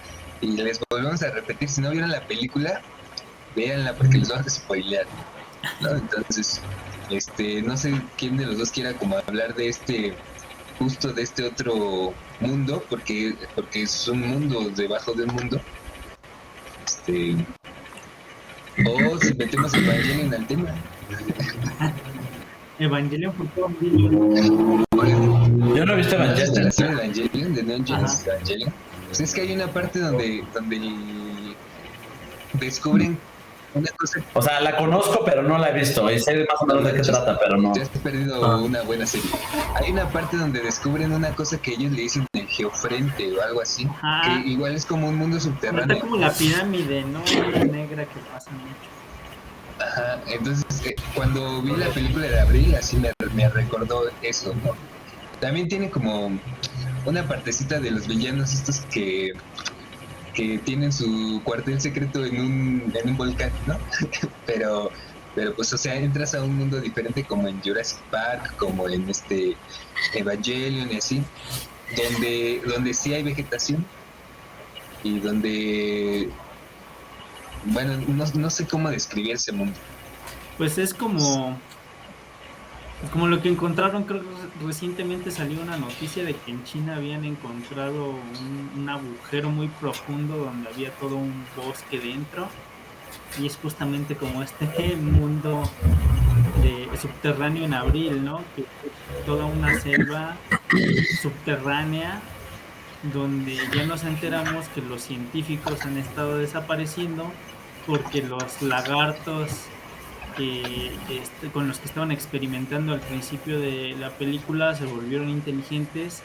Y les volvemos a repetir, si no vieron la película, véanla porque les vamos a spoilear, ¿no? Entonces, no sé quién de los dos quiera como hablar de justo de este otro mundo, porque es un mundo debajo de un mundo. O si metemos Evangelion al tema. Evangelion, ¿por qué Yo no he visto Evangelion. La Evangelion. serie de Evangelion, de Neon Genesis Evangelion. Pues es que hay una parte donde descubren una cosa. O sea, la conozco, pero no la he visto. Y sé más o menos de qué trata, pero no. Te has perdido una buena serie. Hay una parte donde descubren una cosa que ellos le dicen el geofrente o algo así, que igual es como un mundo subterráneo. Está como la pirámide, ¿no? Una negra que pasa mucho. Ajá, entonces cuando vi la película de Abril, así me recordó eso, ¿no? También tiene como una partecita de los villanos estos que tienen su cuartel secreto en un volcán, ¿no? pero pues, o sea, entras a un mundo diferente como en Jurassic Park, como en Evangelion y así, donde sí hay vegetación y donde, bueno, no sé cómo describir ese mundo. Pues es como Como lo que encontraron, creo que recientemente salió una noticia de que en China habían encontrado un agujero muy profundo donde había todo un bosque dentro, y es justamente como este mundo subterráneo en abril, ¿no? Que es toda una selva subterránea donde ya nos enteramos que los científicos han estado desapareciendo porque los lagartos con los que estaban experimentando al principio de la película se volvieron inteligentes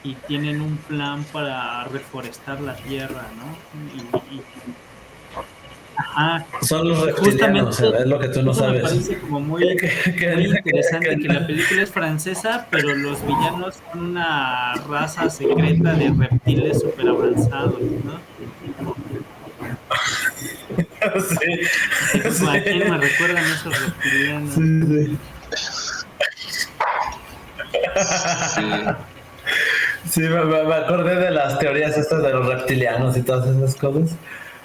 y tienen un plan para reforestar la tierra, ¿no? Ajá, Son los reptilianos, justamente es lo que tú no eso me sabes. parece como muy interesante, que la película es francesa, pero los villanos son una raza secreta de reptiles súper avanzados, ¿no? Sí, Sí. ¿A quién me recuerdan esos reptilianos? Sí, me acordé de las teorías estas de los reptilianos y todas esas cosas.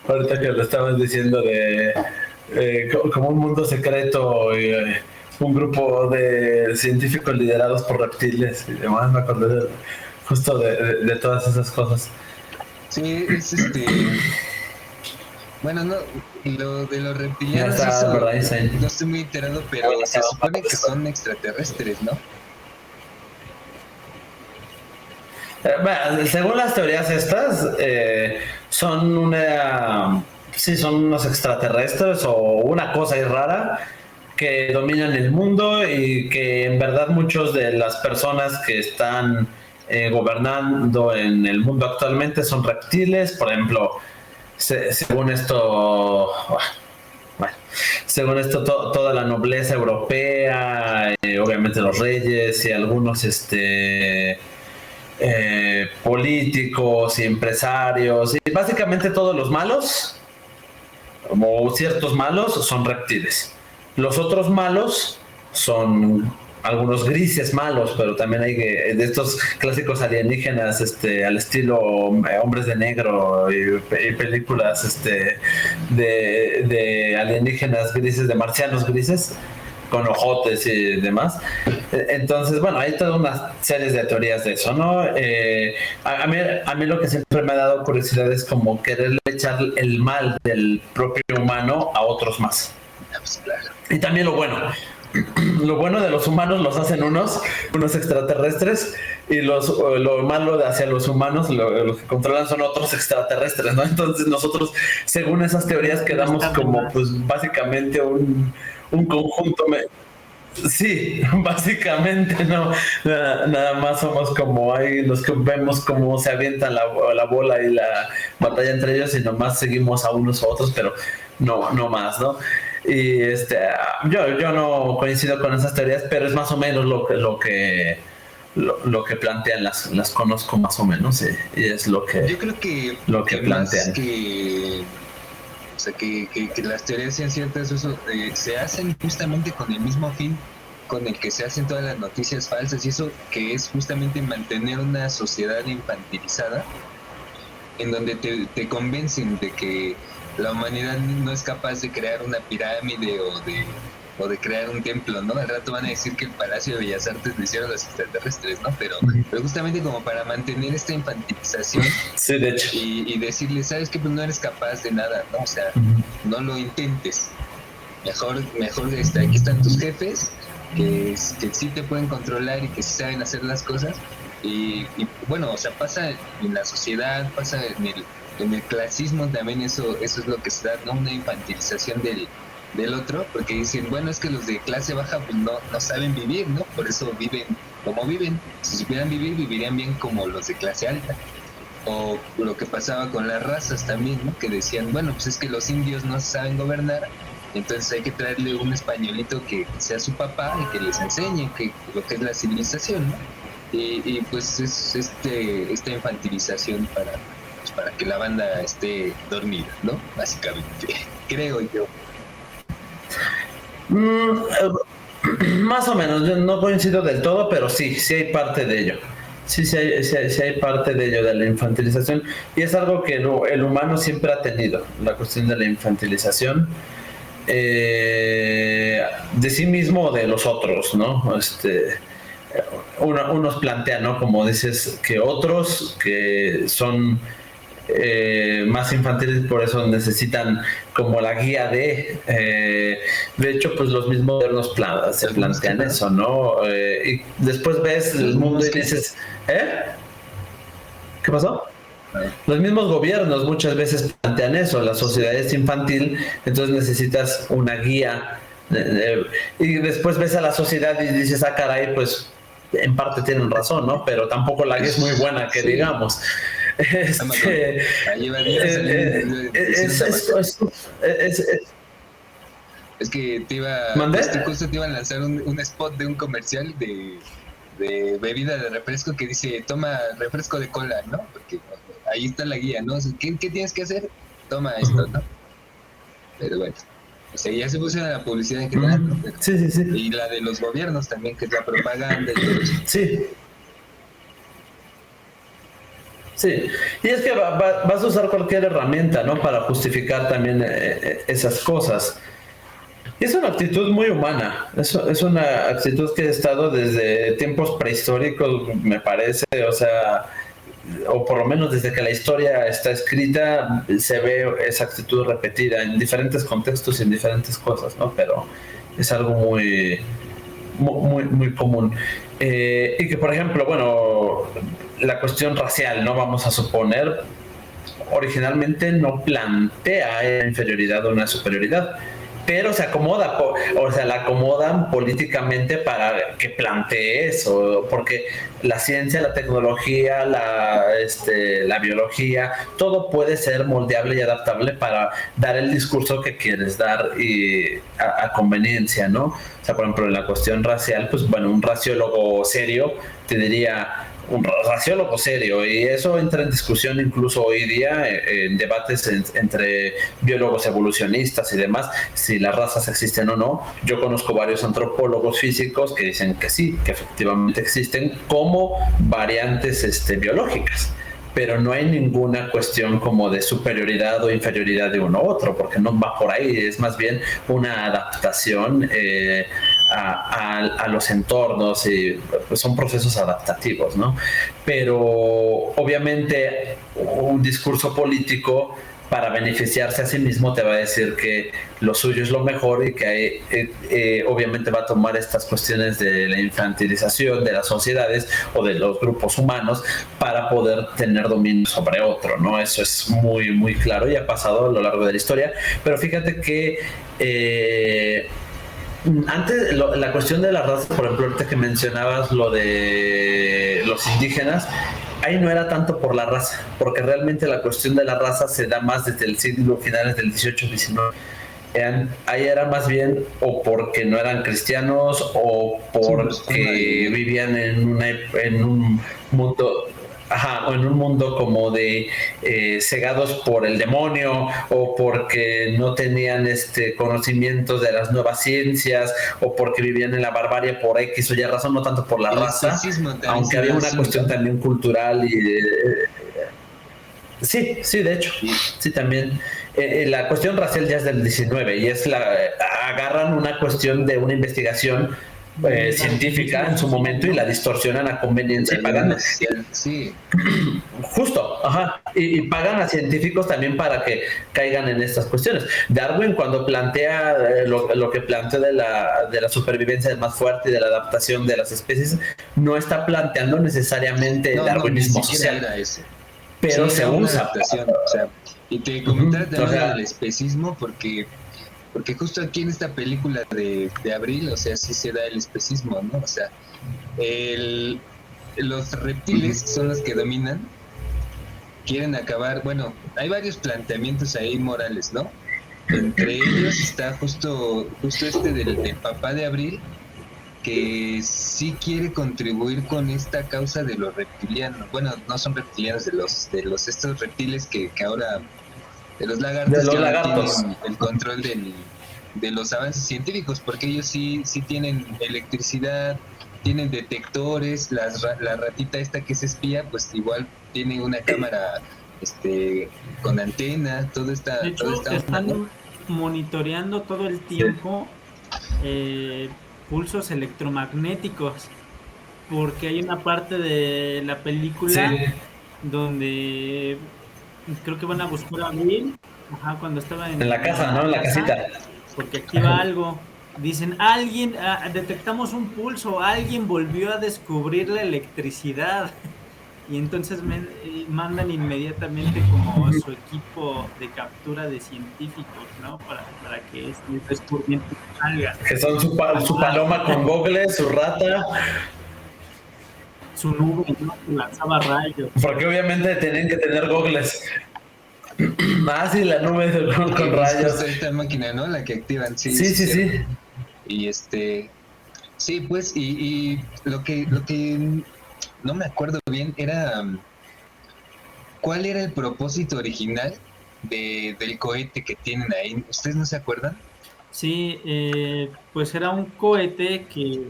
Ahorita que lo estabas diciendo de como un mundo secreto y un grupo de científicos liderados por reptiles y demás, me acordé justo de todas esas cosas. Sí, es bueno, no, lo de los reptilianos, Ya está, ¿verdad? no estoy muy enterado, pero se supone que son extraterrestres, ¿no? Bueno, según las teorías estas, son son unos extraterrestres o una cosa ahí rara que dominan el mundo y que en verdad muchos de las personas que están gobernando en el mundo actualmente son reptiles. Por ejemplo, según esto, bueno, según esto toda la nobleza europea, obviamente los reyes y algunos políticos y empresarios y básicamente todos los malos, como ciertos malos, son reptiles. Los otros malos son algunos grises malos, pero también hay de estos clásicos alienígenas al estilo Hombres de Negro y películas de alienígenas grises, de marcianos grises con ojotes y demás. Entonces, bueno, hay toda una serie de teorías de eso, ¿no? A mí lo que siempre me ha dado curiosidad es como quererle echar el mal del propio humano a otros más. Y también lo bueno de los humanos los hacen unos extraterrestres, y lo malo de hacia los humanos, los que controlan son otros extraterrestres, ¿no? Entonces nosotros, según esas teorías, quedamos como pues básicamente un conjunto. Sí, básicamente no, nada más somos como ahí los que vemos cómo se avientan la bola y la batalla entre ellos, y nomás seguimos a unos u otros, pero no más, ¿no? Y yo no coincido con esas teorías, pero es más o menos lo que plantean, las conozco más o menos, y es lo que yo creo que plantean. O sea, que las teorías sean ciertas, eso se hacen justamente con el mismo fin con el que se hacen todas las noticias falsas, y eso que es justamente mantener una sociedad infantilizada en donde te convencen de que la humanidad no es capaz de crear una pirámide o de crear un templo, ¿no? Al rato van a decir que el Palacio de Bellas Artes lo hicieron los extraterrestres, ¿no? Pero justamente como para mantener esta infantilización, sí, de hecho, y decirles, ¿sabes qué? Pues no eres capaz de nada, ¿no? O sea, no lo intentes. Mejor aquí están tus jefes, que sí te pueden controlar y que sí saben hacer las cosas. Y bueno, o sea, pasa en la sociedad, pasa en el clasismo también, eso es lo que se da, ¿no? Una infantilización del otro, porque dicen, bueno, es que los de clase baja pues no saben vivir, ¿no? Por eso viven como viven. Si supieran vivir, vivirían bien como los de clase alta. O lo que pasaba con las razas también, ¿no? Que decían, bueno, pues es que los indios no saben gobernar, entonces hay que traerle un españolito que sea su papá y que les enseñe lo que es la civilización, ¿no? Y pues es esta infantilización para que la banda esté dormida, ¿no? Básicamente, creo yo. Más o menos, yo no coincido del todo, pero sí hay parte de ello. Sí hay parte de ello, de la infantilización, y es algo que el humano siempre ha tenido, la cuestión de la infantilización. de sí mismo o de los otros, ¿no? Unos plantean, ¿no? Como dices, que otros que son más infantiles, por eso necesitan como la guía de hecho, pues los mismos modernos se plantean eso, ¿no? Y después ves el mundo y dices, ¿qué pasó? Los mismos gobiernos muchas veces plantean eso, la sociedad es infantil, entonces necesitas una guía, y después ves a la sociedad y dices, caray, pues en parte tienen razón, ¿no? Pero tampoco la guía es muy buena, que digamos. Es que te iba a lanzar un spot de un comercial de bebida de refresco que dice, toma refresco de cola, ¿no? Porque ahí está la guía, ¿no? ¿Qué tienes que hacer? Toma esto, ¿no? Pero bueno, o sea, ya se puso la publicidad en general, ¿no? Sí. Y la de los gobiernos también, que es la propaganda y todo eso. Sí, y es que vas a usar cualquier herramienta, ¿no? Para justificar también esas cosas. Y es una actitud muy humana, es una actitud que ha estado desde tiempos prehistóricos, me parece, o sea, o por lo menos desde que la historia está escrita, se ve esa actitud repetida en diferentes contextos y en diferentes cosas, ¿no? Pero es algo muy común. Y que, por ejemplo, bueno, la cuestión racial, ¿no? Vamos a suponer, originalmente no plantea una inferioridad o una superioridad, pero se acomoda, la acomodan políticamente para que plantee eso, porque la ciencia, la tecnología, la biología, todo puede ser moldeable y adaptable para dar el discurso que quieres dar y a conveniencia, ¿no? O sea, por ejemplo, en la cuestión racial, pues bueno, un raciólogo serio te diría, un raciólogo serio, y eso entra en discusión incluso hoy día en debates entre biólogos evolucionistas y demás, si las razas existen o no. Yo conozco varios antropólogos físicos que dicen que sí, que efectivamente existen como variantes biológicas, pero no hay ninguna cuestión como de superioridad o inferioridad de uno u otro, porque no va por ahí, es más bien una adaptación a los entornos, y pues son procesos adaptativos, ¿no? Pero obviamente un discurso político, para beneficiarse a sí mismo, te va a decir que lo suyo es lo mejor y que obviamente va a tomar estas cuestiones de la infantilización de las sociedades o de los grupos humanos para poder tener dominio sobre otro, ¿no? Eso es muy, muy claro y ha pasado a lo largo de la historia. Pero fíjate que antes, la cuestión de las razas, por ejemplo, ahorita que mencionabas lo de los indígenas, ahí no era tanto por la raza, porque realmente la cuestión de la raza se da más desde el siglo finales del 18-19. Ahí era más bien o porque no eran cristianos o porque vivían en un mundo... o en un mundo como de cegados por el demonio, o porque no tenían conocimientos de las nuevas ciencias, o porque vivían en la barbarie por X o Y razón, no tanto por la raza, aunque había una cuestión también cultural y sí, de hecho, sí también. La cuestión racial ya es del 19 y agarran una cuestión de una investigación científica en su momento y la distorsionan a conveniencia y pagan. Sí. Justo, y pagan a científicos también para que caigan en estas cuestiones. Darwin, cuando plantea lo que planteó de la supervivencia del más fuerte y de la adaptación de las especies, no está planteando necesariamente el darwinismo social, pero se usa. Y te comentaba también del especismo porque justo aquí en esta película de Abril, o sea, sí se da el especismo, ¿no? O sea, los reptiles son los que dominan, quieren acabar, bueno, hay varios planteamientos ahí morales, ¿no? Entre ellos está justo del papá de Abril, que sí quiere contribuir con esta causa de los reptilianos. Bueno, no son reptilianos, de los estos reptiles que ahora, de los lagartos, que ahora tienen el control de los avances científicos, porque ellos sí tienen electricidad, tienen detectores, la ratita esta que se espía, pues igual tiene una cámara con antena, todo está de hecho, monitoreando todo el tiempo pulsos electromagnéticos, porque hay una parte de la película donde creo que van a buscar a Will, cuando estaba en la casa, ¿no? En la casita. Porque activa algo. Dicen, alguien, detectamos un pulso, alguien volvió a descubrir la electricidad. Y entonces mandan inmediatamente como su equipo de captura de científicos, ¿no? Para que este descubrimiento salga. Que son su paloma con goggles, su rata. Su nube, ¿no? Que lanzaba rayos. Porque obviamente tenían que tener goggles. Sí, la nube con rayos. Esta máquina, ¿no? La que activan, sí. Sí. Y sí, pues, y lo que no me acuerdo bien era ¿cuál era el propósito original del cohete que tienen ahí? ¿Ustedes no se acuerdan? Sí, pues era un cohete que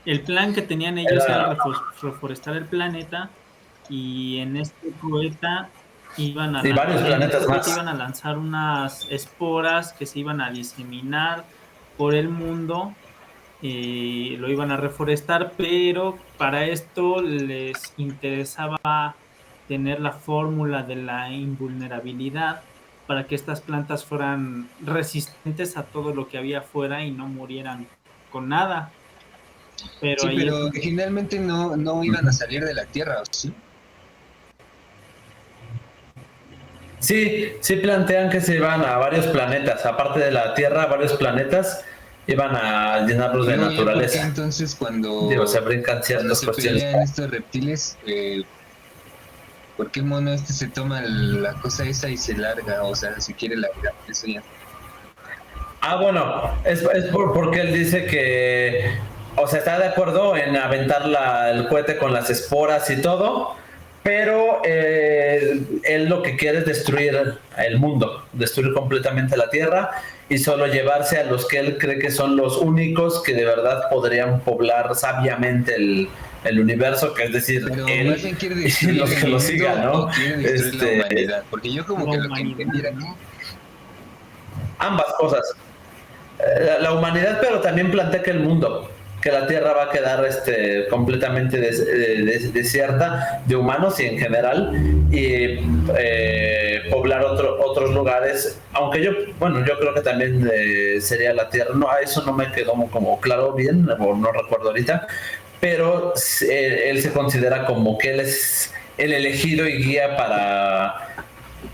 el plan que tenían ellos era reforestar el planeta, y en este cohete iban a lanzar unas esporas que se iban a diseminar por el mundo. Lo iban a reforestar, pero para esto les interesaba tener la fórmula de la invulnerabilidad para que estas plantas fueran resistentes a todo lo que había afuera y no murieran con nada. Pero originalmente no iban a salir de la Tierra, ¿sí? Sí plantean que se iban a varios planetas, aparte de la Tierra, varios planetas iban a llenarlos de naturaleza. Entonces cuando se brincan ciertas cuestiones. Pelean estos reptiles, ¿por qué el mono se toma la cosa esa y se larga? O sea, se quiere largar, eso ya. Bueno, es porque él dice que, o sea, está de acuerdo en aventar el cohete con las esporas y todo, pero él lo que quiere es destruir el mundo, destruir completamente la Tierra y solo llevarse a los que él cree que son los únicos que de verdad podrían poblar sabiamente el universo, que es decir, pero él y los que lo sigan, ¿no? La humanidad, porque yo como que lo que entendiera, ¿no? Ambas cosas. La humanidad, pero también plantea que el mundo, que la Tierra va a quedar completamente desierta de humanos y en general, y poblar otros lugares, aunque yo creo que también sería la Tierra. No, a eso no me quedó como claro bien, o no recuerdo ahorita, pero él se considera como que él es el elegido y guía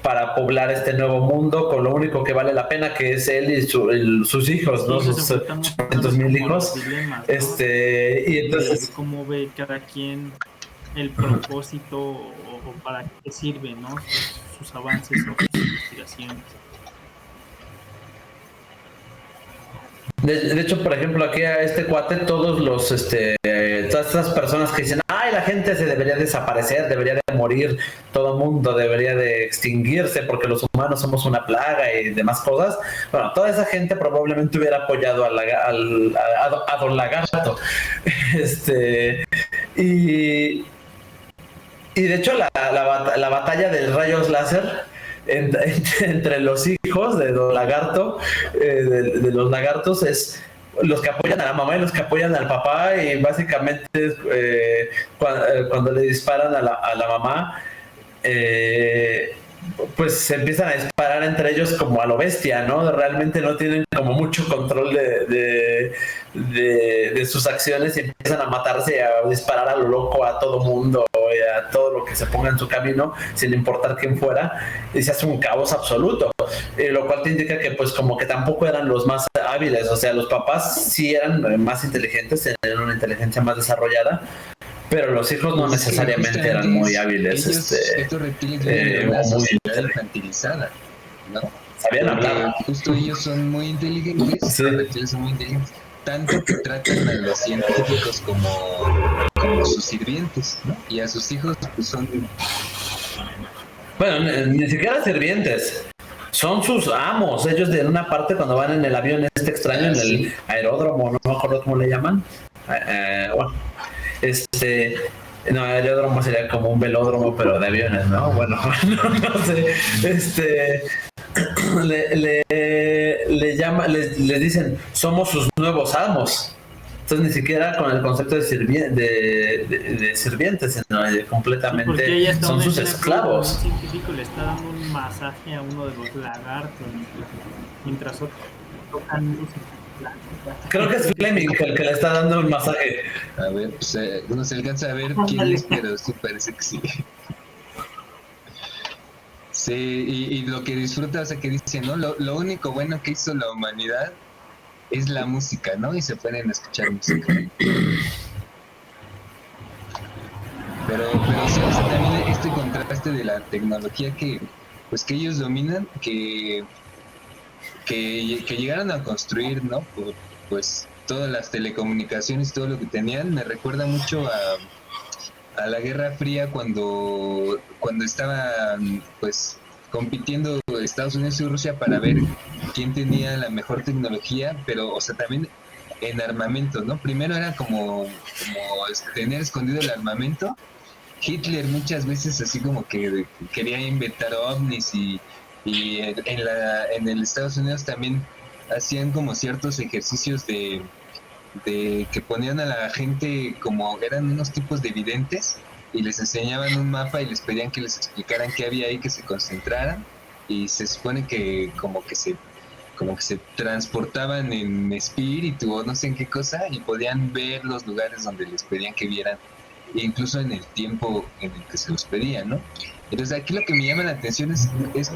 para poblar este nuevo mundo, con lo único que vale la pena, que es él y sus hijos, ¿no? Sus 800,000 hijos. Dilemas, ¿no? Y entonces, cómo ve cada quien el propósito o para qué sirve, ¿no? Sus avances o sus investigaciones. De hecho, por ejemplo, aquí a este cuate, todas estas personas que dicen, la gente se debería desaparecer, debería de morir, todo el mundo debería de extinguirse porque los humanos somos una plaga y demás cosas. Bueno, toda esa gente probablemente hubiera apoyado a Don Lagarto. Y de hecho la batalla de rayos láser entre los hijos de Don Lagarto, de los lagartos, es los que apoyan a la mamá y los que apoyan al papá, y básicamente cuando le disparan a la mamá, pues se empiezan a disparar entre ellos como a lo bestia, ¿no? Realmente no tienen como mucho control de sus acciones y empiezan a matarse y a disparar a lo loco a todo mundo y a todo lo que se ponga en su camino, sin importar quién fuera, y se hace un caos absoluto, lo cual te indica que pues como que tampoco eran los más hábiles. O sea, los papás sí eran más inteligentes, tenían una inteligencia más desarrollada, pero los hijos no necesariamente eran muy hábiles. Estos reptiles viven una sociedad infantilizada, ¿no? Sabían hablar. Justo ellos son muy inteligentes, sí. Los reptiles son muy inteligentes, tanto que tratan a los científicos como sus sirvientes, ¿no? Y a sus hijos pues son... Bueno, ni siquiera sirvientes. Son sus amos. Ellos en una parte cuando van en el avión extraño, en el aeródromo, no me acuerdo cómo le llaman. Bueno, no, aeródromo sería como un velódromo, pero de aviones, ¿no? Bueno, no sé. les dicen, somos sus nuevos amos. Entonces ni siquiera con el concepto de sirvientes, sino completamente son sus esclavos. Un científico le está dando un masaje a uno de los lagartos mientras otros tocan música. Creo que es Fleming el que le está dando un masaje. A ver, pues no se alcanza a ver quién es, pero súper sexy. Sí, y lo que disfruta, o sea, que dice, ¿no? Lo único bueno que hizo la humanidad es la música, ¿no? Y se ponen a escuchar música. Pero sí, o sea, también este contraste de la tecnología que ellos dominan, que llegaron a construir, ¿no? Pues todas las telecomunicaciones, todo lo que tenían, me recuerda mucho a la Guerra Fría cuando estaban pues compitiendo Estados Unidos y Rusia para ver quién tenía la mejor tecnología, pero o sea también en armamento, ¿no? Primero era como tener escondido el armamento. Hitler muchas veces así como que quería inventar ovnis y en el Estados Unidos también hacían como ciertos ejercicios de que ponían a la gente como eran unos tipos de videntes y les enseñaban un mapa y les pedían que les explicaran qué había ahí, que se concentraran, y se supone que como que se transportaban en espíritu o no sé en qué cosa y podían ver los lugares donde les pedían que vieran, incluso en el tiempo en el que se los pedían, ¿no? Entonces aquí lo que me llama la atención es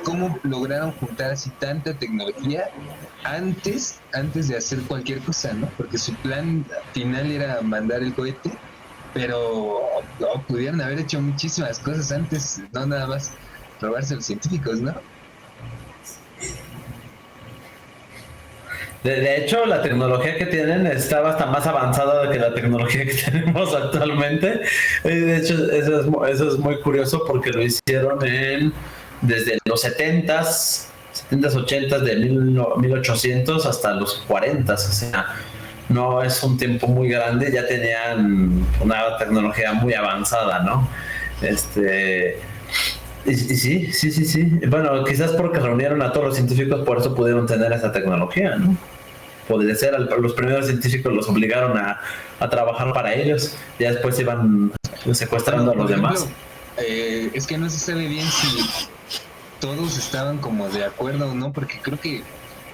cómo lograron juntar así tanta tecnología antes de hacer cualquier cosa, ¿no? Porque su plan final era mandar el cohete, pero pudieron haber hecho muchísimas cosas antes, no nada más robarse a los científicos, ¿no? De hecho, la tecnología que tienen está bastante más avanzada que la tecnología que tenemos actualmente. De hecho, eso es muy curioso porque lo hicieron desde los 70s, 80s, de 1800 hasta los 40s. O sea, no es un tiempo muy grande, ya tenían una tecnología muy avanzada, ¿no? Y sí. Bueno, quizás porque reunieron a todos los científicos, por eso pudieron tener esa tecnología, ¿no? Podría ser, los primeros científicos los obligaron a trabajar para ellos, ya después iban secuestrando a los demás. Es que no se sabe bien si todos estaban como de acuerdo o no, porque creo que,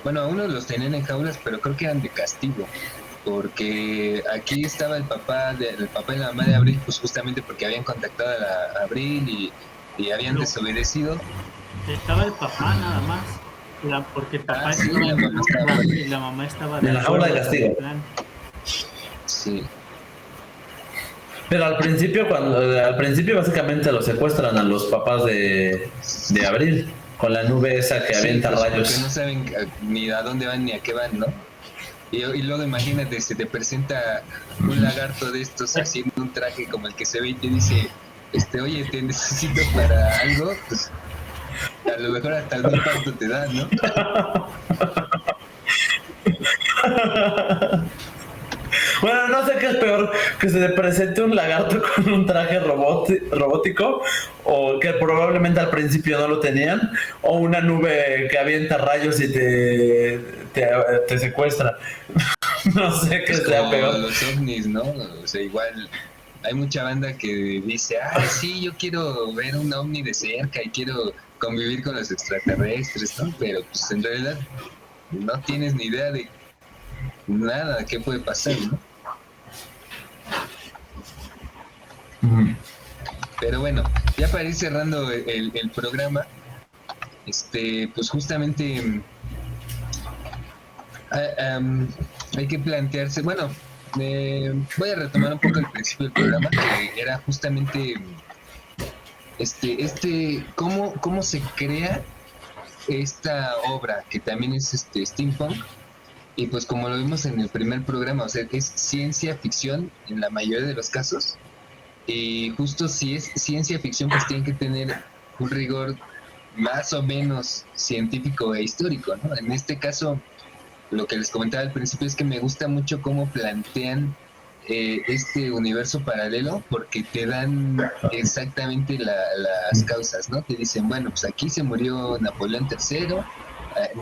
bueno, a unos los tenían en jaulas, pero creo que eran de castigo, porque aquí estaba el papá y la mamá de Abril, pues justamente porque habían contactado a Abril y habían desobedecido. Estaba el papá nada más, porque el papá estaba y la mamá estaba en la jaula de castigo. Sí. Pero al principio básicamente los secuestran a los papás de Abril con la nube esa que avienta pues, rayos. Porque no saben ni a dónde van ni a qué van, ¿no? Y luego imagínate, se te presenta un lagarto de estos haciendo un traje como el que se ve y te dice, oye, te necesito para algo, pues a lo mejor hasta algún parto te da, ¿no? Bueno, no sé qué es peor, que se te presente un lagarto con un traje robótico, o que probablemente al principio no lo tenían, o una nube que avienta rayos y te secuestra. No sé qué sea peor. Los ovnis, ¿no? O sea, igual hay mucha banda que dice, sí, yo quiero ver un ovni de cerca y quiero convivir con los extraterrestres, ¿no? Pero pues en realidad no tienes ni idea de nada qué puede pasar, ¿no? Pero bueno, ya para ir cerrando el programa, pues justamente hay que plantearse, bueno, voy a retomar un poco el principio del programa, que era justamente cómo se crea esta obra, que también es steampunk. Y pues como lo vimos en el primer programa, o sea, es ciencia ficción en la mayoría de los casos. Y justo si es ciencia ficción, pues tiene que tener un rigor más o menos científico e histórico, ¿no? En este caso, lo que les comentaba al principio es que me gusta mucho cómo plantean este universo paralelo, porque te dan exactamente las causas, ¿no? Te dicen, bueno, pues aquí se murió Napoleón III,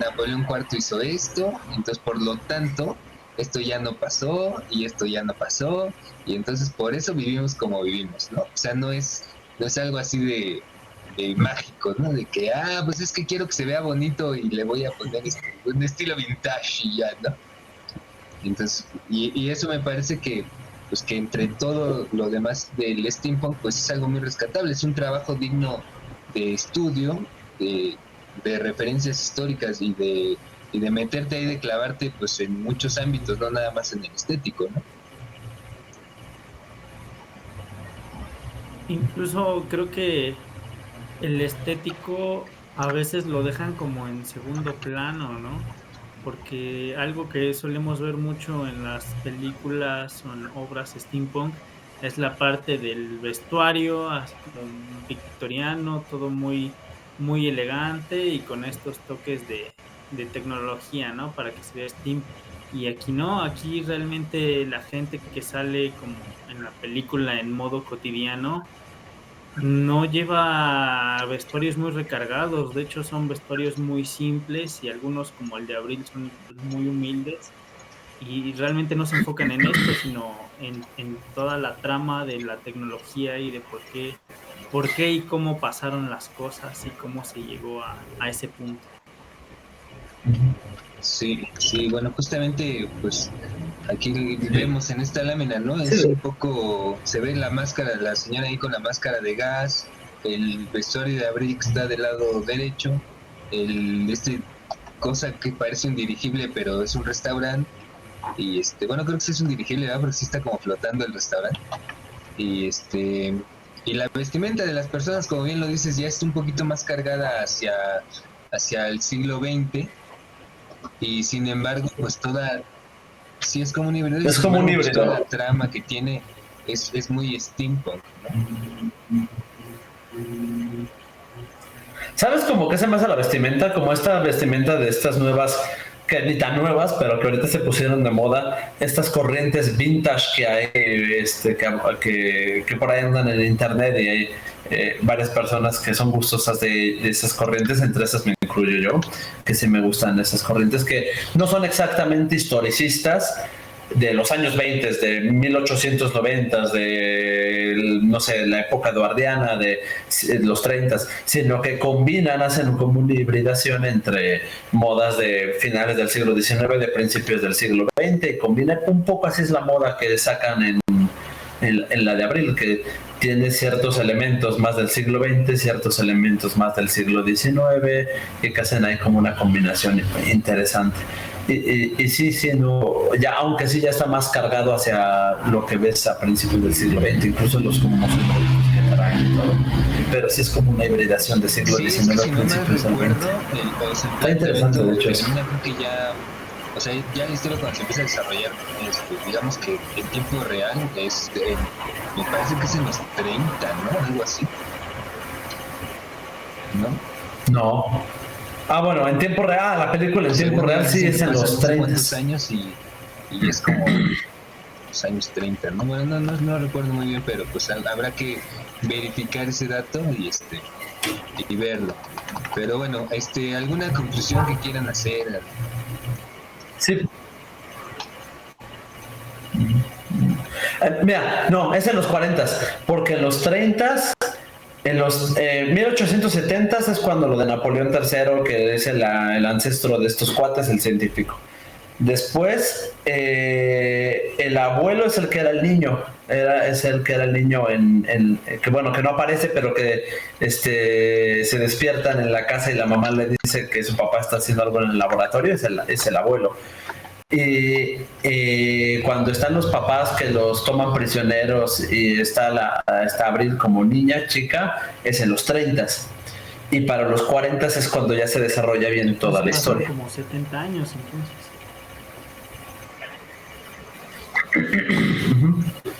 Napoleón IV hizo esto, entonces por lo tanto esto ya no pasó y esto ya no pasó, y entonces por eso vivimos como vivimos, ¿no? O sea, no es algo así de mágico, ¿no? De que, pues es que quiero que se vea bonito y le voy a poner un estilo vintage y ya, ¿no? Entonces, y eso me parece que, pues que entre todo lo demás del steampunk, pues es algo muy rescatable, es un trabajo digno de estudio, de referencias históricas y de meterte ahí, de clavarte pues en muchos ámbitos, no nada más en el estético, ¿no? Incluso creo que el estético a veces lo dejan como en segundo plano, ¿no? Porque algo que solemos ver mucho en las películas o en obras steampunk es la parte del vestuario, así como victoriano, todo muy, muy elegante y con estos toques de tecnología, ¿no? Para que se vea steam. Y aquí no, aquí realmente la gente que sale como en la película en modo cotidiano no lleva vestuarios muy recargados, de hecho son vestuarios muy simples y algunos como el de Abril son pues, muy humildes y realmente no se enfocan en esto, sino en toda la trama de la tecnología y de por qué y cómo pasaron las cosas y cómo se llegó a ese punto. Sí, sí, bueno, justamente pues aquí vemos en esta lámina, ¿no? Es Sí. un poco, se ve la máscara, la señora ahí con la máscara de gas, el vestuario de Abril que está del lado derecho, cosa que parece un dirigible pero es un restaurante, y bueno, creo que sí es un dirigible, ¿verdad? Porque sí está como flotando el restaurante, y y la vestimenta de las personas, como bien lo dices, ya está un poquito más cargada hacia el siglo XX, y sin embargo, pues sí es como un híbrido, y Es sin como un embargo, pues toda híbrido. la trama que tiene es muy steampunk, ¿no? ¿Sabes cómo que se me hace la vestimenta? Como esta vestimenta de estas nuevas, que ni tan nuevas, pero que ahorita se pusieron de moda, estas corrientes vintage que hay, que por ahí andan en internet, y hay varias personas que son gustosas de esas corrientes, entre esas me incluyo yo, que sí me gustan esas corrientes, que no son exactamente historicistas, de los años 20, de 1890, de, no sé, la época eduardiana, de los 30, sino que combinan, hacen como una hibridación entre modas de finales del siglo XIX, de principios del siglo XX, y combinan un poco, así es la moda que sacan en la de Abril, que tiene ciertos elementos más del siglo XX, ciertos elementos más del siglo XIX, y que hacen ahí como una combinación interesante. Y sí, no, ya, aunque sí ya está más cargado hacia lo que ves a principios del siglo XX, incluso los como que traen y todo, pero sí es como una hibridación de siglo XIX es que si a no mal principios del XX. recuerdo, Está interesante, de hecho, eso. termina, creo que ya, o sea, ya la historia cuando se empieza a desarrollar, digamos que en tiempo real me parece que es en los 30, ¿no? Algo así, ¿no? No. Bueno, en tiempo real, la película en tiempo real sí es en los 30. Años y es como los años 30, ¿no? Bueno, no recuerdo muy bien, pero pues habrá que verificar ese dato y verlo. Pero bueno, ¿alguna conclusión que quieran hacer? Sí. Mira, no, es en los 40, porque en los 30, en los 1870 es cuando lo de Napoleón III, que es el ancestro de estos cuates, el científico. Después, el abuelo es el que era el niño, es el que era el niño que bueno, que no aparece, pero que se despiertan en la casa y la mamá le dice que su papá está haciendo algo en el laboratorio, es el abuelo. Y cuando están los papás que los toman prisioneros y está Abril como niña, chica, es en los 30. Y para los 40 es cuando ya se desarrolla bien toda la historia. Como 70 años entonces.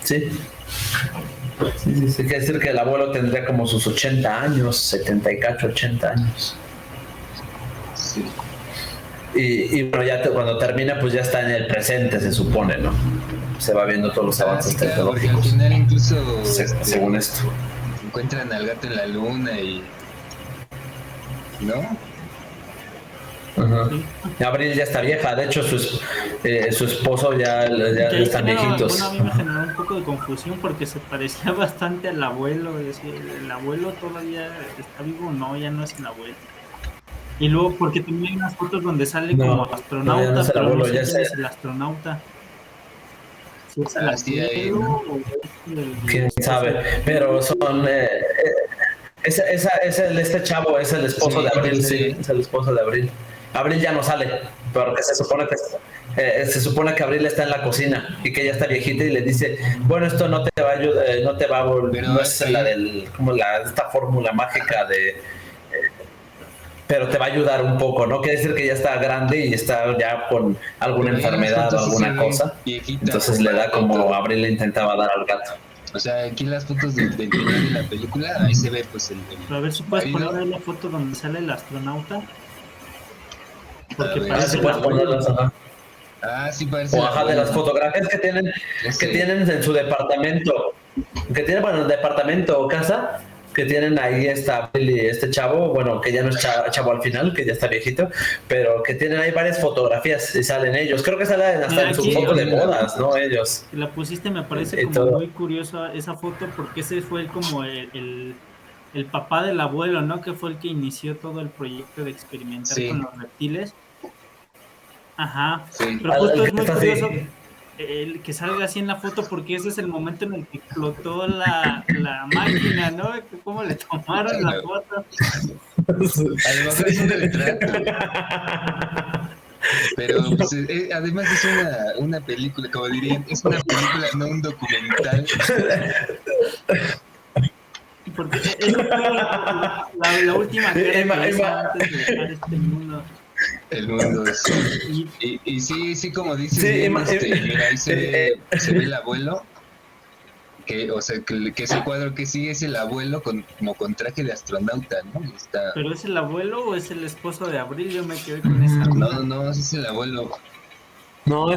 Sí. Sí. Quiere decir que el abuelo tendría como sus 80 años, 70 y cacho, 80 años. Sí. Y bueno, ya cuando termina, pues ya está en el presente, se supone, ¿no? Se va viendo todos los avances tecnológicos. Porque al final incluso según esto. Encuentran al gato en la luna y... ¿no? Ajá. Sí. Abril ya está vieja, de hecho su esposo ya Que ahí están genera, viejitos. bueno, a mí me generó un poco de confusión porque se parecía bastante al abuelo. Es decir, ¿el abuelo todavía está vivo? No, ya no es el abuelo. Y luego, porque también hay unas fotos donde sale No, como no, ya no astronauta, es el pero no abuelo, sé ya quién es es el astronauta. Si es el Así hay, abuelo ¿no? o es el quién esposo sabe, de Abril. pero son este chavo es el esposo de Sí, ya Abril, sí, sé. es el esposo de Abril. Abril ya no sale, porque se supone que Abril está en la cocina y que ella está viejita y le dice, bueno, esto no te va a ayudar, no te va a volver, Pero no es la ahí, del, como esta fórmula mágica de, pero te va a ayudar un poco, ¿no? Quiere decir que ya está grande y está ya con alguna pero ahí en las enfermedad o fotos sí se alguna ve cosa. viejita Entonces le da comparada y como todo. Abril le intentaba dar al gato. O sea, aquí en las fotos del final de la película, ahí se ve pues Pero a ver si su puedes poner marido. ahí la foto donde sale el astronauta, A porque ver, A ver parece si el puedes abuelo. ponerlas, ajá. sí parece O el ajá, de las abuelo. fotografías que Ese. tienen en su departamento, bueno, departamento o casa, que tienen ahí este chavo, bueno, que ya no es chavo al final, que ya está viejito, pero que tienen ahí varias fotografías y salen ellos. Creo que salen hasta Mira, en su aquí foto de Tienen las bodas, ¿no? fotos. Ellos que la pusiste me parece y como todo. muy curioso esa foto porque ese fue como el papá del abuelo, ¿no? Que fue el que inició todo el proyecto de experimentar con Sí, los reptiles. Ajá, sí. pero justo El es que muy está curioso así. el que salga así en la foto porque ese es el momento en el que explotó la máquina, ¿no? Que cómo le tomaron la foto. A lo mejor es un retrato, pero pues, además es una película, como dirían, es una película, no un documental. Porque esa fue la última cara que hizo antes de dejar este mundo. El mundo, sí. Y Y sí, sí, como Sí, dices bien, mira, ahí eh, se ve el abuelo, o sea, que ese cuadro que sigue es el abuelo como con traje de astronauta, ¿no? Y está, ¿pero es el abuelo o es el esposo de Abril? Yo me quedé con esa duda. no, sí es el abuelo, no, por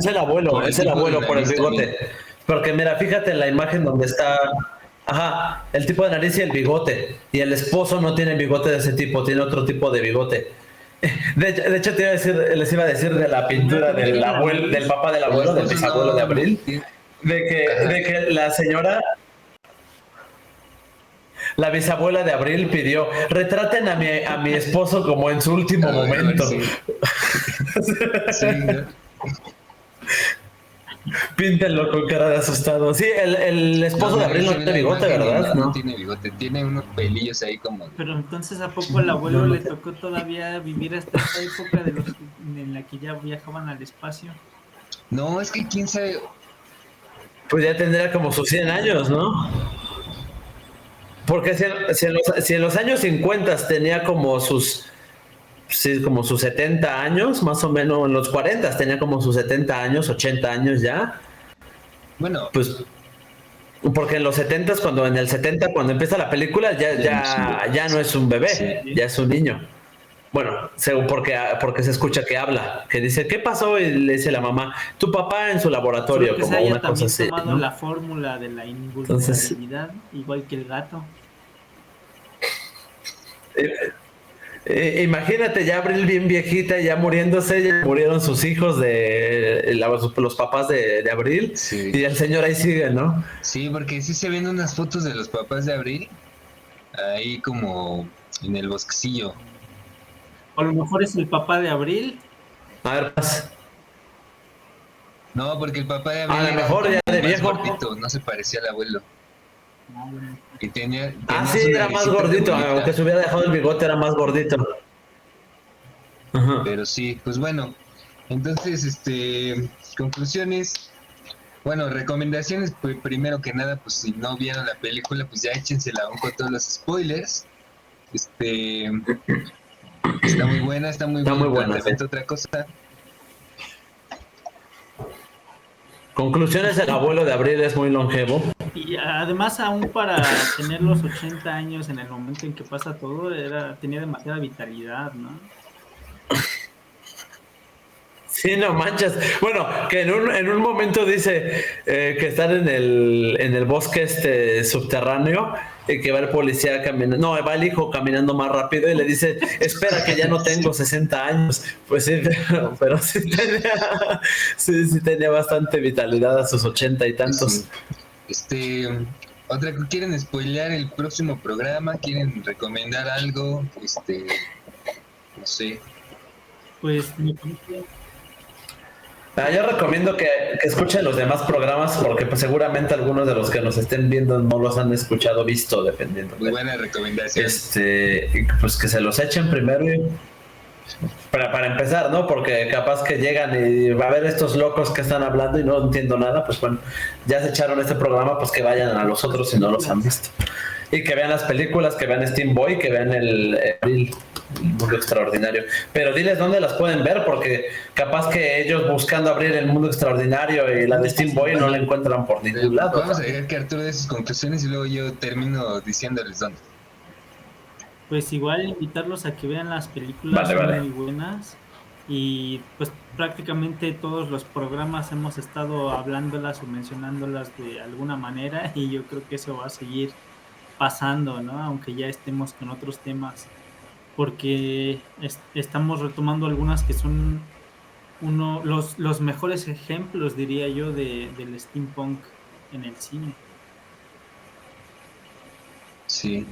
el es el tipo de abuelo por el nariz también. bigote. Porque mira, fíjate en la imagen donde está, ajá, el tipo de nariz y el bigote. Y el esposo no tiene bigote de ese tipo, tiene otro tipo de bigote. De hecho les iba a decir de la Mira, pintura también del tiene la abuelo, del nariz. papá del El abuelo, del esposo bisabuelo de no, Abril, ajá, de que la señora, la bisabuela de Abril pidió, retraten a mi esposo como en su último a lo mejor momento. sí, sí, ¿no? Píntenlo con cara de asustado. Sí, el esposo No, de mira, ahí Abril no se ve tiene la bigote, imagen y ¿verdad? no, no No. tiene bigote, tiene unos pelillos ahí como Pero entonces, ¿a poco al abuelo No, no le te- tocó todavía vivir hasta esa época en la que ya viajaban al espacio? No, es que quién sabe, Pues ya tendría como sus 100 años, ¿no? Porque si en los años 50 tenía como como sus 70 años, más o menos, en los 40 tenía como sus 70 años, 80 años ya, bueno, pues porque en los 70 en el 70 cuando empieza la película, ya no es un bebé. ya no es un bebé, Sí. ya es un niño. Bueno, según porque se escucha que habla, que dice, ¿qué pasó? Y le dice la mamá, tu papá en su Solo laboratorio, que se como haya una cosa también así, tomado ¿no? la fórmula de la Entonces, invulnerabilidad, igual que el gato. imagínate ya Abril bien viejita, ya muriéndose, ya murieron sus hijos los papás de Abril, Sí. y el señor ahí sigue, ¿no? Sí, porque sí se ven unas fotos de los papás de Abril, ahí como en el bosquecillo. O a lo mejor es el papá de Abril. A ver, pues, No, porque el papá de a Abril lo era mejor ya como de más viejo. gordito, no se parecía al abuelo. Y tenía Sí, su era más naricita gordito, bonita. aunque se hubiera dejado el bigote, era más gordito. Ajá. Pero sí, pues bueno, entonces, conclusiones, bueno, recomendaciones, pues primero que nada, pues si no vieron la película, pues ya échensela aún con todos los spoilers. Está muy buena, está muy Está bueno muy el buena, planteamiento. sí. Otra cosa, Conclusiones, el abuelo de Abril es muy longevo. Y además, aún para tener los 80 años en el momento en que pasa todo, tenía demasiada vitalidad, ¿no? Sí, no manches. Bueno, que en un momento dice que están en el bosque subterráneo que va el policía caminando, no, va el hijo caminando más rápido y le dice, espera que ya no tengo 60 años. Pues sí, pero sí tenía bastante vitalidad a sus 80 y tantos. Sí. ¿Quieren spoilear el próximo programa? ¿Quieren recomendar algo? No sé. Pues yo recomiendo que escuchen los demás programas porque pues, seguramente algunos de los que nos estén viendo no los han escuchado, visto, dependiendo. Muy buena recomendación. Pues que se los echen primero para empezar, ¿no? Porque capaz que llegan y va a ver estos locos que están hablando y no entiendo nada, pues bueno, ya se echaron este programa, pues que vayan a los otros si no los han visto. Y que vean las películas, que vean Steam Boy, que vean el Mundo Extraordinario. Pero diles dónde las pueden ver, porque capaz que ellos buscando abrir el Mundo Extraordinario y la de Steam Boy no la encuentran por ningún lado. Vamos a dejar que Arturo dé sus conclusiones y luego yo termino diciéndoles dónde. Pues igual invitarlos a que vean las películas, son muy buenas. Y pues prácticamente todos los programas hemos estado hablándolas o mencionándolas de alguna manera, y yo creo que eso va a seguir pasando, ¿no? Aunque ya estemos con otros temas, porque estamos retomando algunas que son los mejores ejemplos, diría yo, del steampunk en el cine. Sí,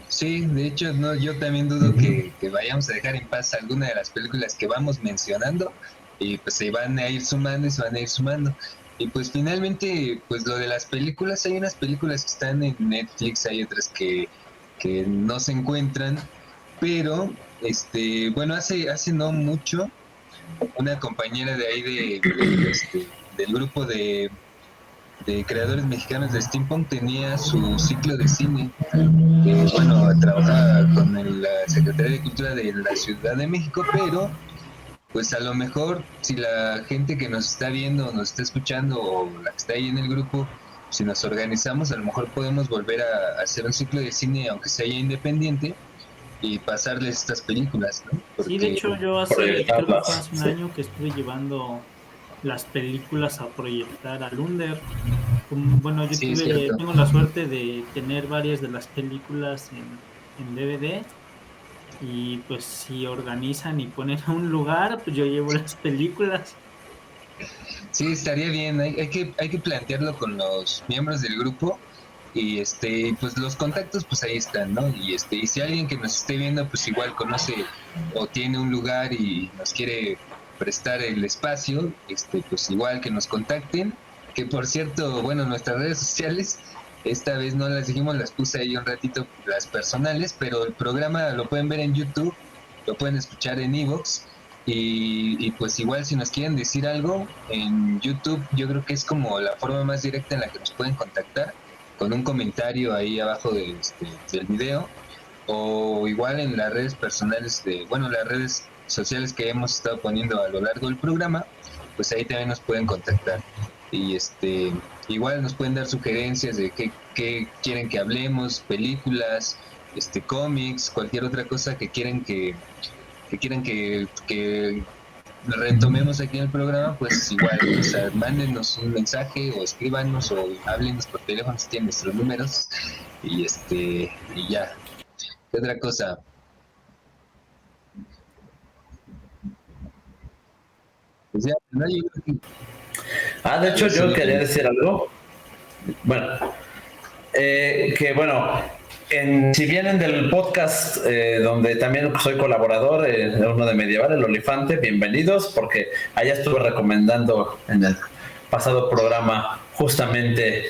de hecho no, yo también dudo que vayamos a dejar en paz alguna de las películas que vamos mencionando, y pues se van a ir sumando y se van a ir sumando. Y pues finalmente, pues lo de las películas, hay unas películas que están en Netflix, hay otras que no se encuentran, pero bueno, hace no mucho, una compañera de ahí del grupo de creadores mexicanos de steampunk tenía su ciclo de cine. Bueno, trabajaba con la Secretaría de Cultura de la Ciudad de México, pero pues a lo mejor si la gente que nos está viendo, nos está escuchando, o la que está ahí en el grupo, si nos organizamos, a lo mejor podemos volver a hacer un ciclo de cine, aunque sea ya independiente, y pasarles estas películas, ¿no? Porque, sí, de hecho yo creo que fue hace un año que estuve llevando las películas a proyectar al Under. Bueno, yo tengo la suerte de tener varias de las películas en DVD, y pues si organizan y ponen a un lugar, pues yo llevo las películas. Sí, estaría bien, hay que plantearlo con los miembros del grupo, y pues los contactos pues ahí están, ¿no? Y si alguien que nos esté viendo pues igual conoce o tiene un lugar y nos quiere prestar el espacio, pues igual que nos contacten, que por cierto, bueno, nuestras redes sociales esta vez no las dijimos, las puse ahí un ratito, las personales, pero el programa lo pueden ver en YouTube, lo pueden escuchar en iVoox, y pues igual si nos quieren decir algo en YouTube, yo creo que es como la forma más directa en la que nos pueden contactar, con un comentario ahí abajo del video, o igual en las redes personales las redes sociales que hemos estado poniendo a lo largo del programa, pues ahí también nos pueden contactar. Y igual nos pueden dar sugerencias de qué quieren que hablemos, películas, cómics, cualquier otra cosa que quieran que retomemos aquí en el programa, pues igual, o sea, mándenos un mensaje o escríbanos o háblenos por teléfono si tienen nuestros números, y ya. ¿Qué otra cosa? Pues ya, ¿no? De hecho yo quería decir algo. Bueno, si vienen del podcast donde también soy colaborador, uno de Medieval, el Olifante, bienvenidos, porque allá estuve recomendando en el pasado programa justamente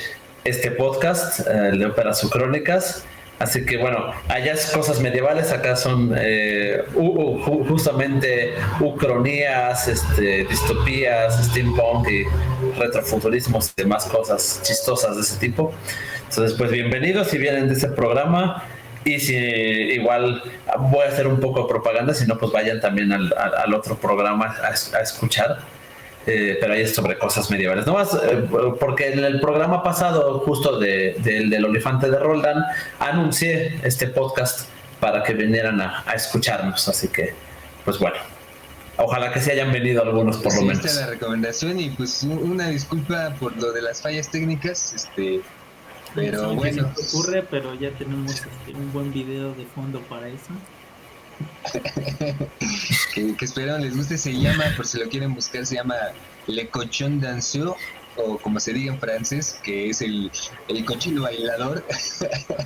este podcast, el de Óperas o Crónicas. Así que bueno, allá es cosas medievales, acá son justamente ucronías, distopías, steampunk y retrofuturismos y demás cosas chistosas de ese tipo. Entonces pues bienvenidos si vienen de ese programa, y si igual voy a hacer un poco de propaganda, si no pues vayan también al otro programa a escuchar. Pero ahí es sobre cosas medievales. No más, porque en el programa pasado, justo del Olifante de Roldán, anuncié este podcast para que vinieran a escucharnos. Así que, pues bueno, ojalá que se hayan venido algunos por lo menos. Esta es la recomendación, y pues una disculpa por lo de las fallas técnicas. Pero Sí, bueno, que se te ocurre, pero ya tenemos un buen video de fondo para eso. que espero les guste. Se llama, por si lo quieren buscar, se llama Le Cochon Danseur, o como se diga en francés, que es el cochino bailador.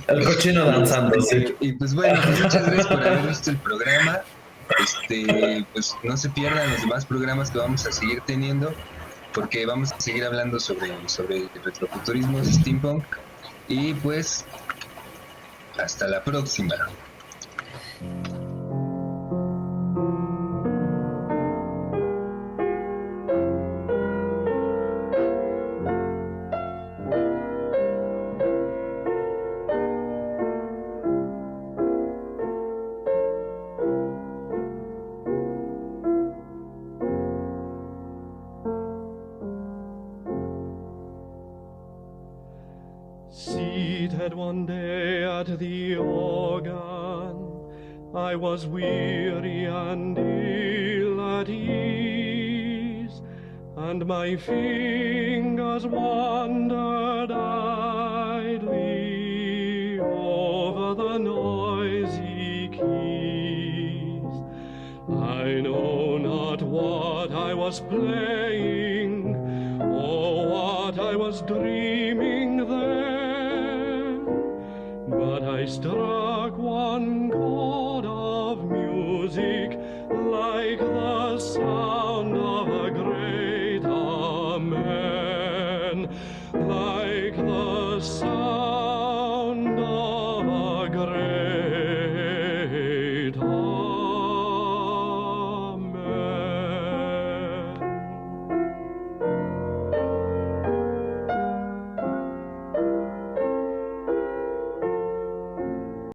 El cochino danzando, sí. Y pues bueno, pues muchas gracias por haber visto el programa. Pues no se pierdan los demás programas que vamos a seguir teniendo, porque vamos a seguir hablando sobre retrofuturismo, steampunk, y pues hasta la próxima. Seated one day at the organ, I was weary and ill at ease, and my fingers wandered idly over the noisy keys. I know not what I was playing, or what I was dreaming then, but I struck one chord of music like the sound of a